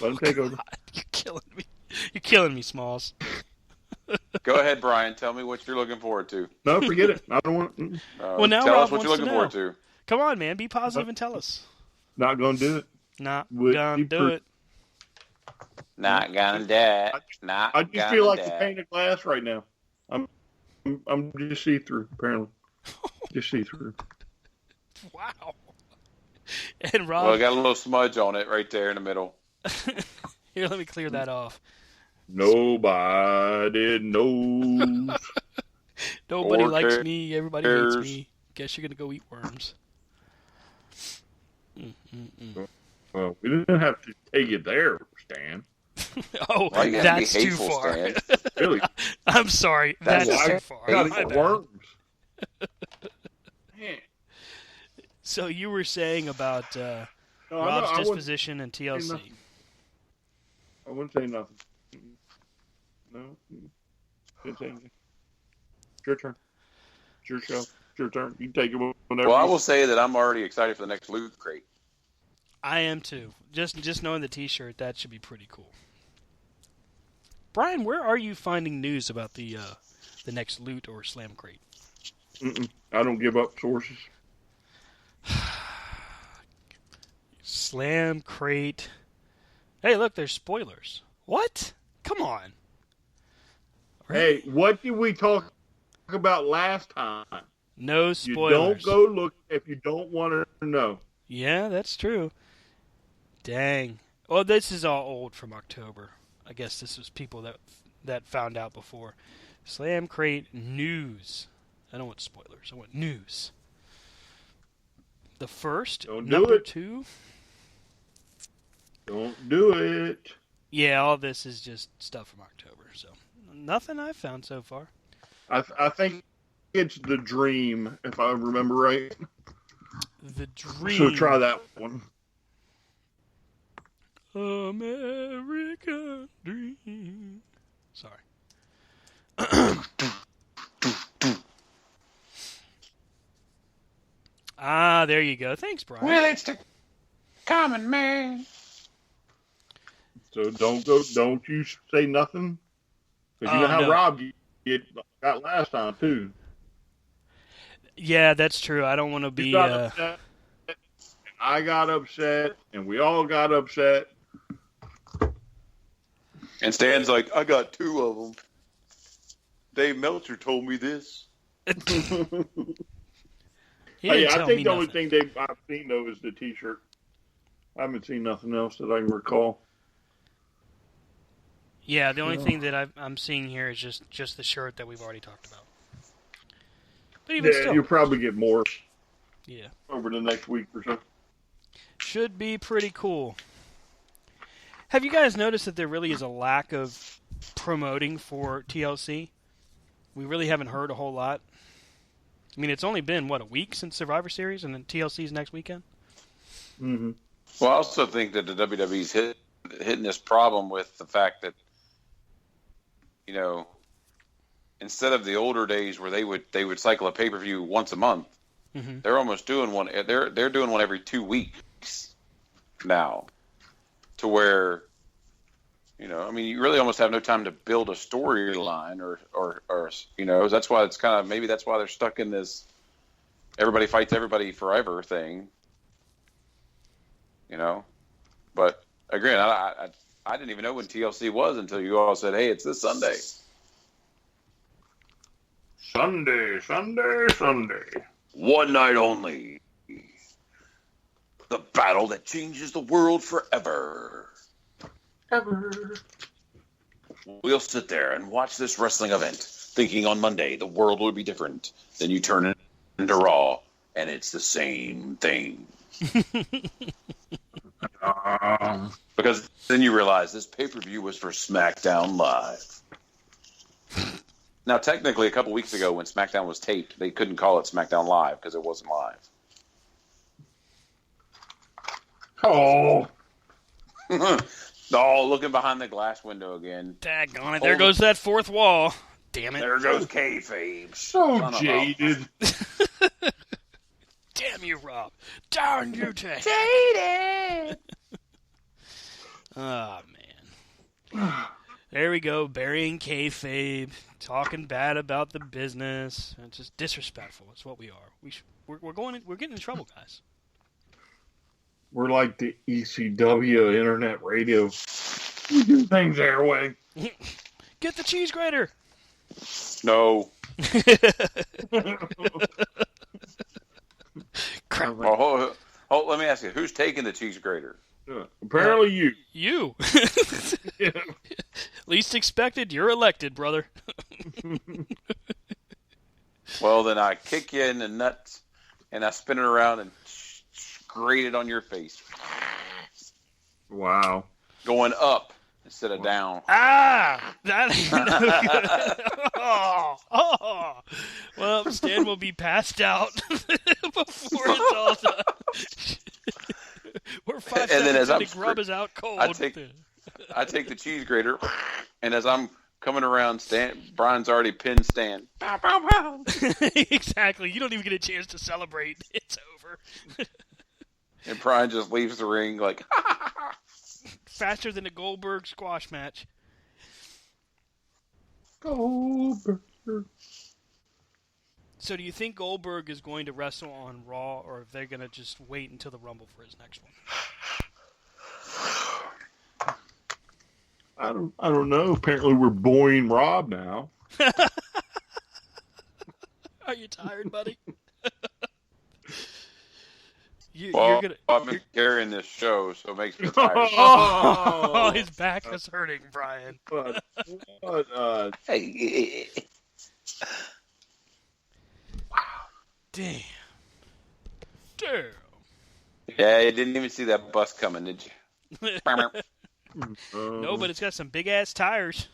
him take over. You're killing me. You're killing me, Smalls. Go ahead, Brian. Tell me what you're looking forward to. No, forget it. I don't want. Well, now tell Rob us what you're wants looking to forward to. Come on, man. Be positive and tell us. Not going to do it. Not gonna do it. Not gonna do it. I just feel like a pane of glass right now. I'm just see through. Apparently, just see through. Wow. And Rob. Well, I got a little smudge on it right there in the middle. Here, let me clear that off. Nobody knows. Nobody likes me. Everybody hates me. Guess you're gonna go eat worms. Well, we didn't have to take it there, Stan. Oh, that's too far. Really? I'm sorry. That's too far. Gotta eat worms. Man. So you were saying about Rob's disposition and TLC. I wouldn't say nothing. No. Didn't say anything. It's your turn. It's your show. It's your turn. You can take it whenever. Well, I will say that I'm already excited for the next Loot Crate. I am too. Just knowing the T-shirt, that should be pretty cool. Brian, where are you finding news about the next Loot or Slam Crate? I don't give up sources. Slam Crate. Hey, look, there's spoilers. What? Come on. Really? Hey, what did we talk about last time? No spoilers. You don't go look if you don't want to know. Yeah, that's true. Dang. Well, this is all old from October. I guess this was people that found out before. Slam Crate news. I don't want spoilers. I want news. The first, number 2. Don't do it. Yeah, all this is just stuff from October. So nothing I've found so far. I think it's The Dream, if I remember right. The Dream. So try that one. American Dream. Sorry. There you go. Thanks, Brian. Well, it's the common man. So don't you say nothing. Because you know how no. Rob get got last time too. Yeah, that's true. I don't want to You be. got upset, and I got upset, and we all got upset. And Stan's like, I got 2 of them. Dave Meltzer told me this. He Hey, didn't I tell think me the only nothing. thing I've seen though is the T-shirt. I haven't seen nothing else that I can recall. Yeah, the only thing that I'm seeing here is just the shirt that we've already talked about. But even Yeah, still, you'll probably get more yeah, over the next week or so. should be pretty cool. Have you guys noticed that there really is a lack of promoting for TLC? We really haven't heard a whole lot. I mean, it's only been, what, a week since Survivor Series, and then TLC's next weekend? Mm-hmm. Well, I also think that the WWE's hitting this problem with the fact that, you know, instead of the older days where they would cycle a pay-per-view once a month, Mm-hmm. they're almost doing one. They're doing one every 2 weeks now, to where, you know, I mean, you really almost have no time to build a storyline or you know, that's why it's kind of, maybe that's why they're stuck in this everybody fights everybody forever thing, you know. But again, I didn't even know when TLC was until you all said, hey, it's this Sunday. Sunday. One night only. The battle that changes the world forever. We'll sit there and watch this wrestling event, thinking on Monday the world will be different. Then you turn it into Raw, and it's the same thing. Because then you realize this pay-per-view was for SmackDown Live. Now, technically, a couple weeks ago when SmackDown was taped, they couldn't call it SmackDown Live because it wasn't live. Oh, Oh, looking behind the glass window again. Daggone it, there goes that fourth wall. Damn it. There goes kayfabe. so Son of a- jaded. Damn you, Rob. Darn you, Ted. Jaded. Oh, man. There we go, burying kayfabe, talking bad about the business. It's just disrespectful. It's what we are. We're getting in trouble, guys. We're like the ECW internet radio. We do things our way. Get the cheese grater. No. Crap. Well, let me ask you, who's taking the cheese grater? Apparently you. You. Yeah. Least expected, you're elected, brother. Well, then I kick you in the nuts, and I spin it around and grate it on your face. Wow. Going up instead of down. Ah! That ain't no good. Oh. Well, Stan will be passed out before it's all done. We're 5 And then seconds as in, I'm the grub is out cold. I take the cheese grater, and as I'm coming around, Brian's already pinned Stan. Pow, pow, pow. Exactly. You don't even get a chance to celebrate. It's over. And Brian just leaves the ring like, Faster than a Goldberg squash match. Goldberg. So do you think Goldberg is going to wrestle on Raw, or if they're going to just wait until the Rumble for his next one? I don't know. Apparently we're boring Rob now. Are you tired, buddy? well, you're gonna. I've been carrying this show, so it makes me tired. Oh, his back is hurting, Brian. But Hey. Damn. Yeah, you didn't even see that bus coming, did you? No, but it's got some big ass tires.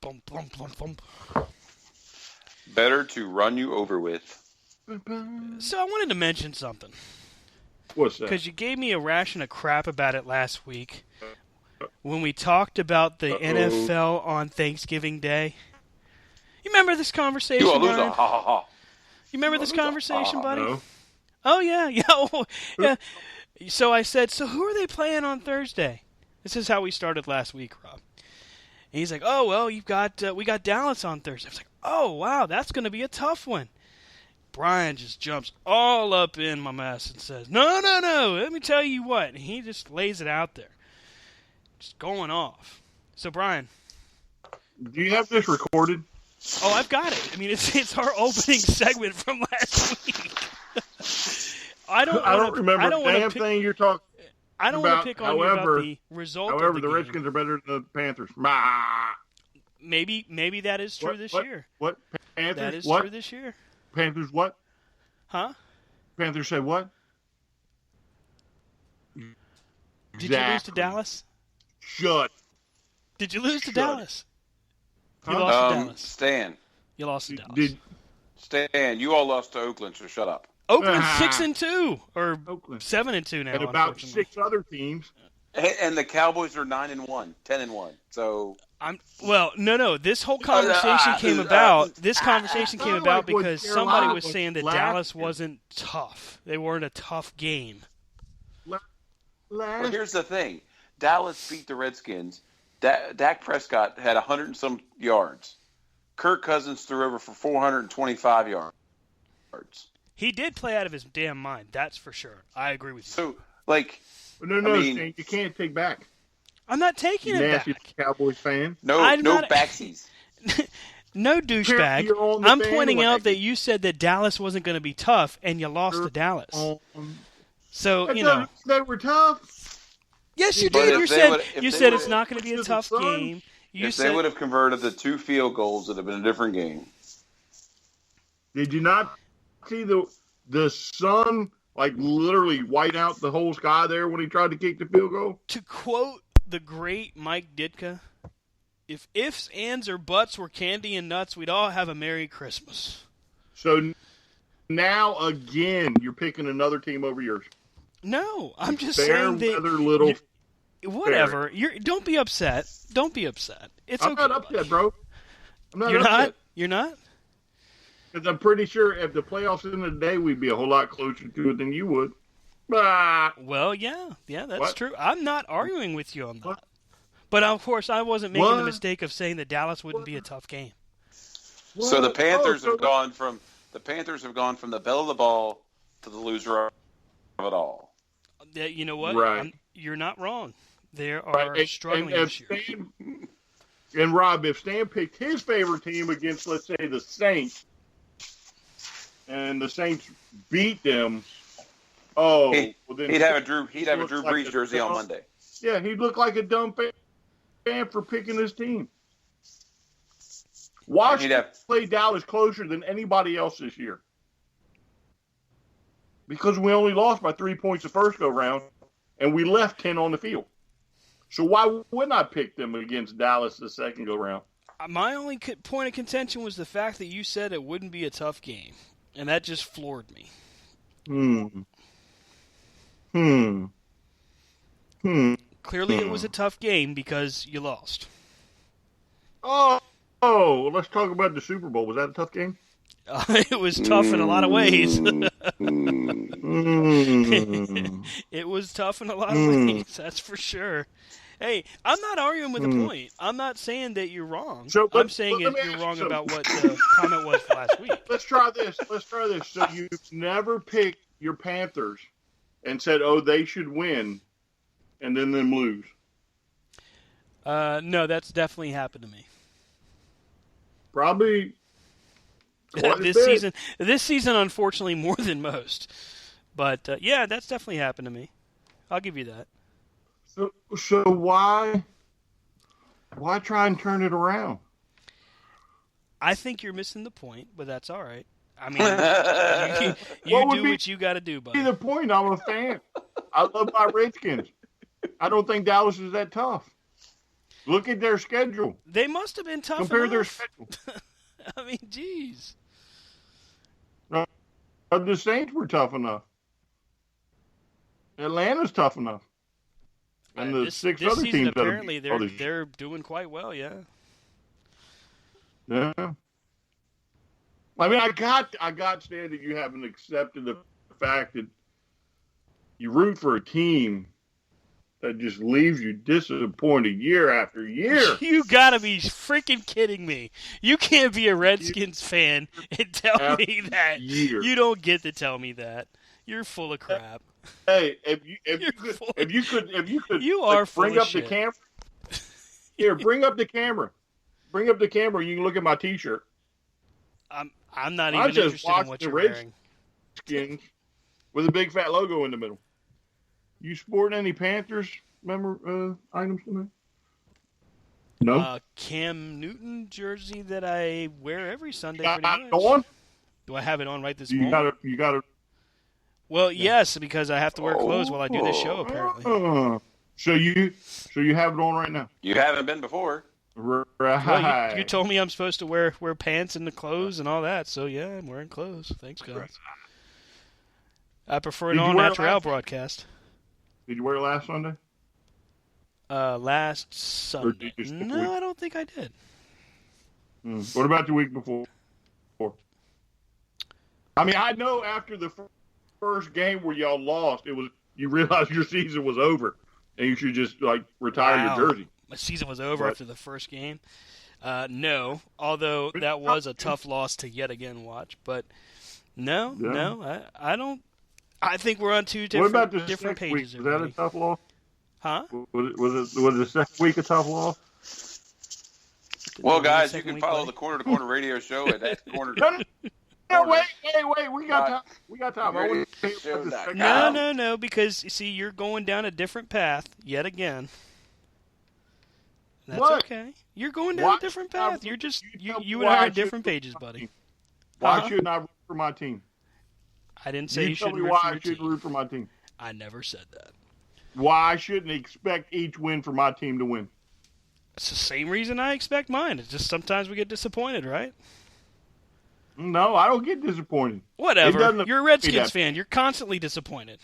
Bump, bump, bump, bump. Better to run you over with. So I wanted to mention something. What's that? Because you gave me a ration of crap about it last week when we talked about the NFL on Thanksgiving Day. You remember this conversation, You a loser. Brian? Ha ha ha. You remember this conversation, buddy? No. Oh, yeah. Yeah. So I said, so who are they playing on Thursday? This is how we started last week, Rob. And he's like, "Oh well, we got Dallas on Thursday." I was like, "Oh wow, that's going to be a tough one." Brian just jumps all up in my mess and says, "No, no, no, let me tell you what." And he just lays it out there. Just going off. So, Brian. Do you have this recorded? Oh, I've got it. I mean, it's our opening segment from last week. I don't remember a damn thing you're talking about. I don't want to pick on you about the result of the However, the game. Redskins are better than the Panthers. Maybe that is true this year. What? Panthers? That is what? true this year. Panthers what? Huh? Panthers say what? Did you lose to Dallas? Shut. Did you lose to Dallas? You Huh? lost to Dallas. Stan. You lost to Dallas. Stan, you all lost to Oakland, so shut up. Oakland's 6-2 or Oakland. 7-2 now. And about 6 other teams. And the Cowboys are 9-1, 10-1. So no. This whole conversation came about. This conversation came about because somebody was saying that Dallas wasn't tough. They weren't a tough game. Well, here's the thing: Dallas beat the Redskins. Dak Prescott had 100 and some yards. Kirk Cousins threw over for 425 yards. He did play out of his damn mind. That's for sure. I agree with you. So, no, Shane, you can't take back. I'm not taking it nasty back. Cowboys fan. No backsies. No douchebag. I'm pointing out that you said that Dallas wasn't going to be tough, and you lost to Dallas. So, they were tough. Yes, you did. You said it's not going to be a tough game. If they would have converted the 2 field goals, it would have been a different game. Did you not see the sun literally white out the whole sky there when he tried to kick the field goal? To quote the great Mike Ditka, if ifs, ands, or buts were candy and nuts, we'd all have a Merry Christmas. So now, again, you're picking another team over yours. No, I'm just saying that... Whatever. Don't be upset. Don't be upset. I'm not upset, bro. I'm not upset. You're not? Because I'm pretty sure if the playoffs ended today, we'd be a whole lot closer to it than you would. Well, yeah, that's true. I'm not arguing with you on that. What? But, of course, I wasn't making the mistake of saying that Dallas wouldn't be a tough game. What? So the Panthers have gone from the belle of the ball to the loser of it all. You know what? Right. You're not wrong. They are struggling this year. And Rob, if Stan picked his favorite team against, let's say, the Saints, and the Saints beat them, then he'd have a Drew Brees jersey on Monday. Yeah, he'd look like a dumb fan for picking his team. Washington played Dallas closer than anybody else this year. Because we only lost by 3 points the first go-round, and we left 10 on the field. So why wouldn't I pick them against Dallas the second go-round? My only point of contention was the fact that you said it wouldn't be a tough game, and that just floored me. Clearly it was a tough game because you lost. Oh, let's talk about the Super Bowl. Was that a tough game? It was tough in a lot of ways. It was tough in a lot of ways, that's for sure. Hey, I'm not arguing with the point. I'm not saying that you're wrong. I'm saying you're wrong about what the comment was last week. Let's try this. So you've never picked your Panthers and said, they should win, and then them lose? No, that's definitely happened to me. Probably this season, unfortunately, more than most. But, that's definitely happened to me. I'll give you that. So why try and turn it around? I think you're missing the point, but that's all right. I mean, you do what you got to do, buddy. The point, I'm a fan. I love my Redskins. I don't think Dallas is that tough. Look at their schedule. They must have been tough Compare enough. their schedule. I mean, geez. The Saints were tough enough. Atlanta's tough enough. And the six other season, teams apparently they're doing quite well, yeah. Yeah. I mean, I got Stan, that you haven't accepted the fact that you root for a team that just leaves you disappointed year after year. You gotta be freaking kidding me. You can't be a Redskins fan and tell me that. Year. You don't get to tell me that. You're full of crap. Hey, if you could, You are full bring of up shit. the camera. Here, bring up the camera. Bring up the camera. You can look at my T-shirt. I'm not I even just interested in watched what the you're wearing. Redskins with a big fat logo in the middle. You sporting any Panthers items tonight? No. Cam Newton jersey that I wear every Sunday Got pretty it much. on? Do I have it on right this You moment? got to. Well, yes, because I have to wear clothes while I do this show, apparently. So you have it on right now. You haven't been before. Right. Well, you told me I'm supposed to wear pants and the clothes and all that, so yeah, I'm wearing clothes. Thanks, guys. I prefer an Did you wear it all-natural last- broadcast. Did you wear it last Sunday? Last Sunday. just the No, week? I don't think I did. What about the week before? I mean, I know after the first game where y'all lost, you realized your season was over, and you should just retire your jersey. My season was over But- after the first game. No, although that was a tough loss to yet again watch. But no, I don't. I think we're on two What about the different second week? pages. Was that a everybody. tough loss? Huh? Was the second week a tough loss? Well, The guys, you second can week, follow buddy? the Corner to Corner radio show at that corner. No, wait. We got time. We got time. I want to hear about the second No, because you see, you're going down a different path yet again. That's What? okay. You're going down Why- a different path. You're just you tell me you and I why are I different should- pages, buddy. Why Uh-huh. shouldn't I root for my team? I didn't say you tell shouldn't me root why for I your shouldn't team. root for my team. I never said that. Why I shouldn't expect each win for my team to win. It's the same reason I expect mine. It's just sometimes we get disappointed, right? No, I don't get disappointed. It Whatever. doesn't You're a affect me Redskins that- fan. You're constantly disappointed.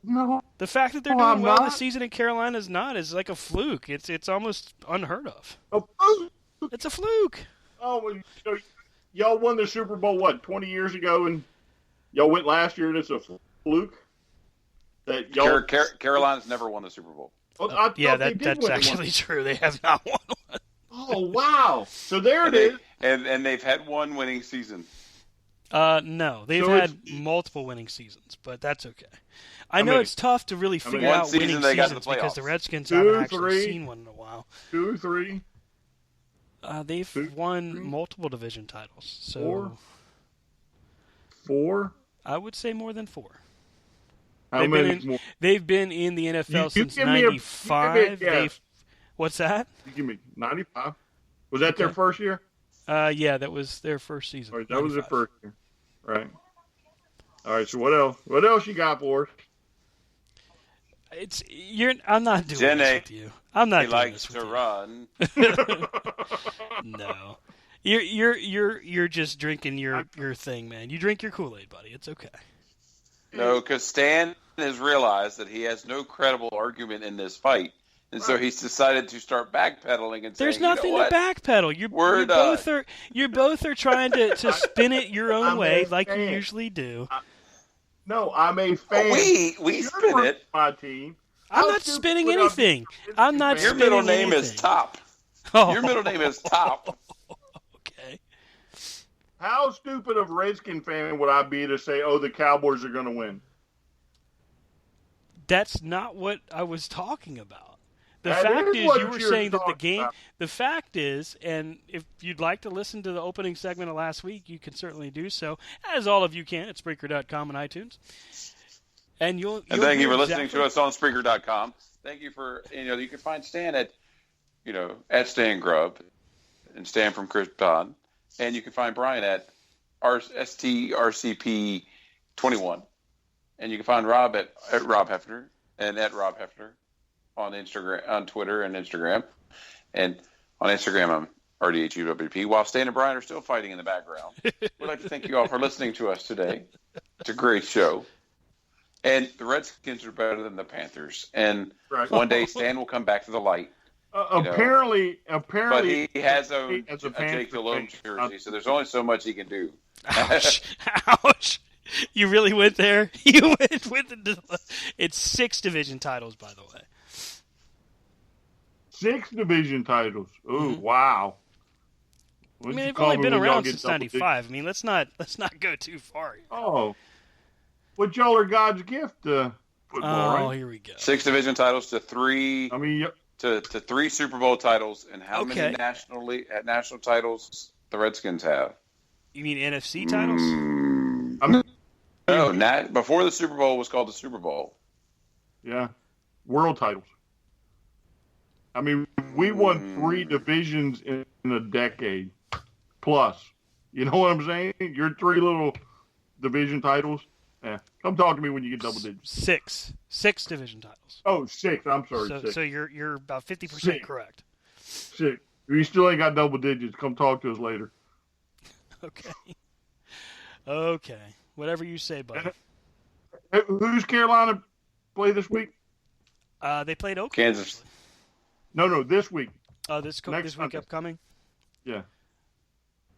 No. The fact that they're No, doing I'm well not. this season in Carolina is not is like a fluke. It's almost unheard of. Oh, It's a fluke. well, so y'all won the Super Bowl, 20 years ago, and y'all went last year, and it's a fluke? That y'all... Carolina's never won the Super Bowl. Oh, I thought Yeah, they did that's win one. actually true. They have not won one. Oh, wow. So there it They- is. And they've had one winning season. No, they've So had it's- multiple winning seasons, but that's okay. I know many? it's tough to really figure One out season winning they got to seasons the because the playoffs. Redskins 2, haven't actually 3. seen one in a while. 2, 3, They've 2, won 3. multiple division titles, so 4. 4. I would say more than 4. How They've many been in- more? They've been in the NFL You since give me a- you '95. give me a guess. What's that? You give me 95. Was that their Okay. first year? Yeah, that was their first season. All right, that was their 95. first year. Right. All right, so what else? What else you got for us? I'm not doing Jenny, this with you. I'm not He doing likes this to with run. you. No. You're just drinking your thing, man. You drink your Kool-Aid, buddy. It's okay. No, because Stan has realized that he has no credible argument in this fight. And so he's decided to start backpedaling and There's saying, you nothing know what? to backpedal. We're You both are trying to spin it your own I'm way, a like you fan. usually do. No, I'm a fan. We You're spin for it. my team. I'm How not stupid spinning would I be anything. for I'm not Your fan? spinning middle name is anything. Top. Oh, Your middle name is Top. okay. How stupid of a Redskin fan would I be to say, "Oh, the Cowboys are going to win"? That's not what I was talking about. The That fact is is, what you were you're saying that the talking game. about. The fact is, and if you'd like to listen to the opening segment of last week, you can certainly do so, as all of you can at Spreaker.com and iTunes. And you'll And thank you hear for listening exactly- to us on Spreaker.com. Thank you for, you can find Stan at Stan Grubb and Stan from Chris Pod. And you can find Brian at STRCP21. And you can find Rob at Rob Hefner and at Rob Hefner on Instagram, on Twitter and Instagram. And on Instagram, I'm RDHUWP, while Stan and Brian are still fighting in the background. We'd like to thank you all for listening to us today. It's a great show. And the Redskins are better than the Panthers. And Right. one day Stan will come back to the light. Apparently, But he has a as Jake Panther Delhomme fan, jersey, so there's only so much he can do. Ouch! Ouch! You really went there. You went with the. It's 6 division titles, by the way. 6 division titles. Ooh, Mhm. wow. I What'd mean, you they've call only me been when y'all around get since double digits? '95. I mean, let's not go too far. Oh, but y'all are God's gift to football, Oh, right? here we go. 6 division titles to 3 I mean, to 3 Super Bowl titles, and how many Okay. national titles the Redskins have? You mean NFC titles? I mean, No, before the Super Bowl was called the Super Bowl. yeah, world titles. I mean, we won 3 Mm. divisions in a decade plus. You know what I'm saying? Your 3 little division titles. Yeah, come talk to me when you get double digits. Six division titles. Oh, 6. I'm sorry, So 6. so you're about 50% 6. correct. 6. If you still ain't got double digits, come talk to us later. Okay. Okay. Whatever you say, buddy. Who's Carolina play this week? They played Oakland. Kansas. Actually. No, this week. This Next week Sunday. upcoming. Yeah.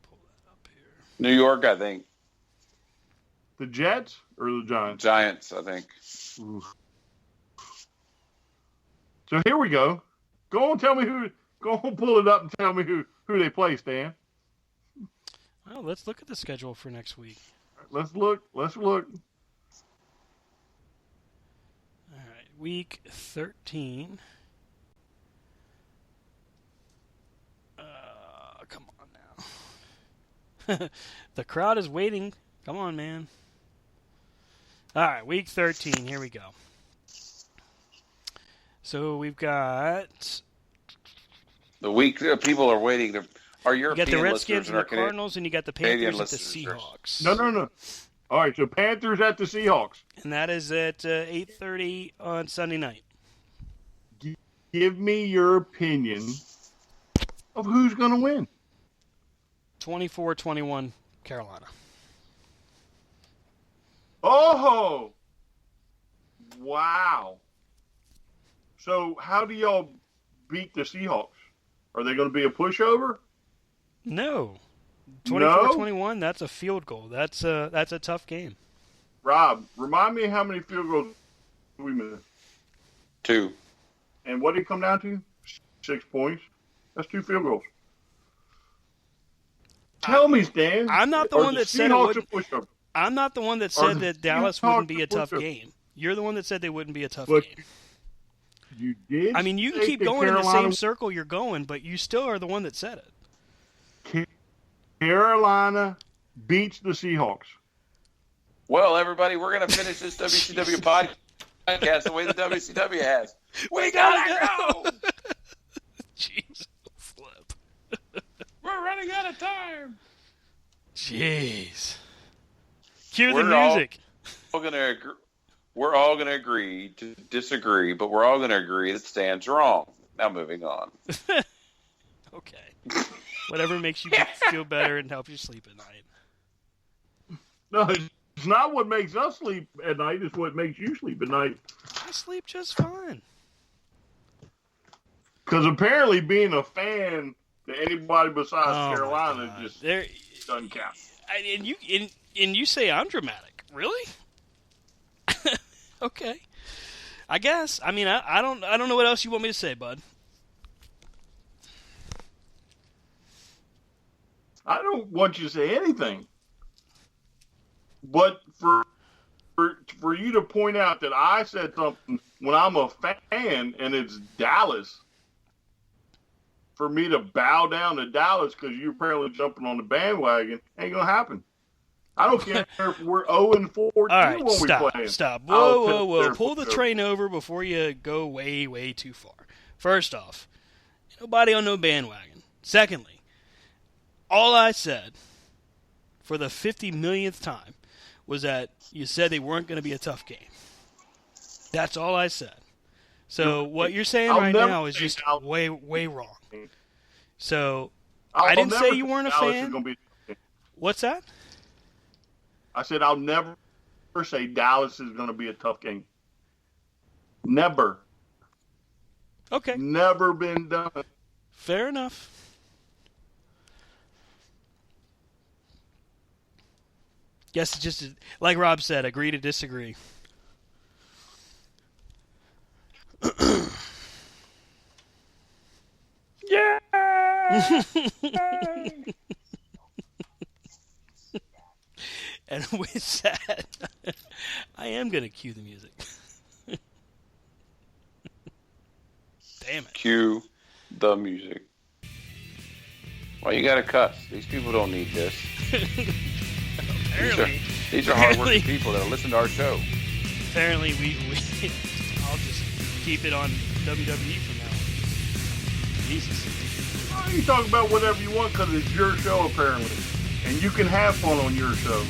Pull that up here. New York, I think. The Jets or the Giants? Giants, I think. Ooh. So here we go. Go on, tell me who. Go on, pull it up and tell me who they play, Stan. Well, let's look at the schedule for next week. Let's look. All right, week 13. Come on now. The crowd is waiting. Come on, man. All right, week 13. Here we go. So we've got The week people are waiting to. Our you European got the Redskins listeners and the and our Cardinals, and you got the Canadian Panthers at the listeners. Seahawks. No. All right, so Panthers at the Seahawks. And that is at 8:30 on Sunday night. Give me your opinion of who's going to win. 24-21 Carolina. Oh, wow. So how do y'all beat the Seahawks? Are they going to be a pushover? No. No? 24-21, that's a field goal. That's a tough game. Rob, remind me how many field goals we missed. 2. And what did it come down to? 6 points. That's 2 field goals. Tell me, Stan. I'm not the are one the that said it Seahawks wouldn't. a pushover? I'm not the one that Are said the that Dallas Seahawks wouldn't be a a tough pushover? game. You're the one that said they wouldn't be a tough But game. you did. I mean, you can say keep that going in the Carolina, same circle you're going, but you still are the one that said it. Carolina beats the Seahawks. Well, everybody, we're going to finish this WCW podcast the way the WCW has. We gotta go! Jeez, flip. We're running out of time. Jeez. Cue the We're all- music. We're all going to agree to disagree, but we're all going to agree that Stan's wrong. Now moving on. Okay. Whatever makes you feel better and help you sleep at night. No, it's not what makes us sleep at night. It's what makes you sleep at night. I sleep just fine. Because apparently being a fan to anybody besides Oh, Carolina my God. just There, doesn't count. and you say I'm dramatic. Really? Okay. I guess. I mean, I don't know what else you want me to say, bud. I don't want you to say anything. But for you to point out that I said something when I'm a fan and it's Dallas, for me to bow down to Dallas because you're apparently jumping on the bandwagon, ain't going to happen. I don't care if we're 0-14 All right, when we play. stop. I'll Whoa. tip Pull the their- train over before you go way too far. First off, nobody on no bandwagon. Secondly, all I said for the 50 millionth time was that you said they weren't going to be a tough game. That's all I said. So what you're saying I'll right never now is say just Dallas- way wrong. So I'll I didn't never say you weren't a Dallas fan. is gonna be- What's that? I said I'll never say Dallas is going to be a tough game. Never. Okay, Never been done. fair enough. Guess it's just like Rob said, agree to disagree. And with that, I am going to cue the music. Damn it. Cue the music. Well, you gotta cuss. These people don't need this. Apparently, These are hard-working people that listen to our show. apparently we I'll just keep it on WWE from now on. Jesus. You talk about whatever you want because it's your show, apparently. And you can have fun on your show.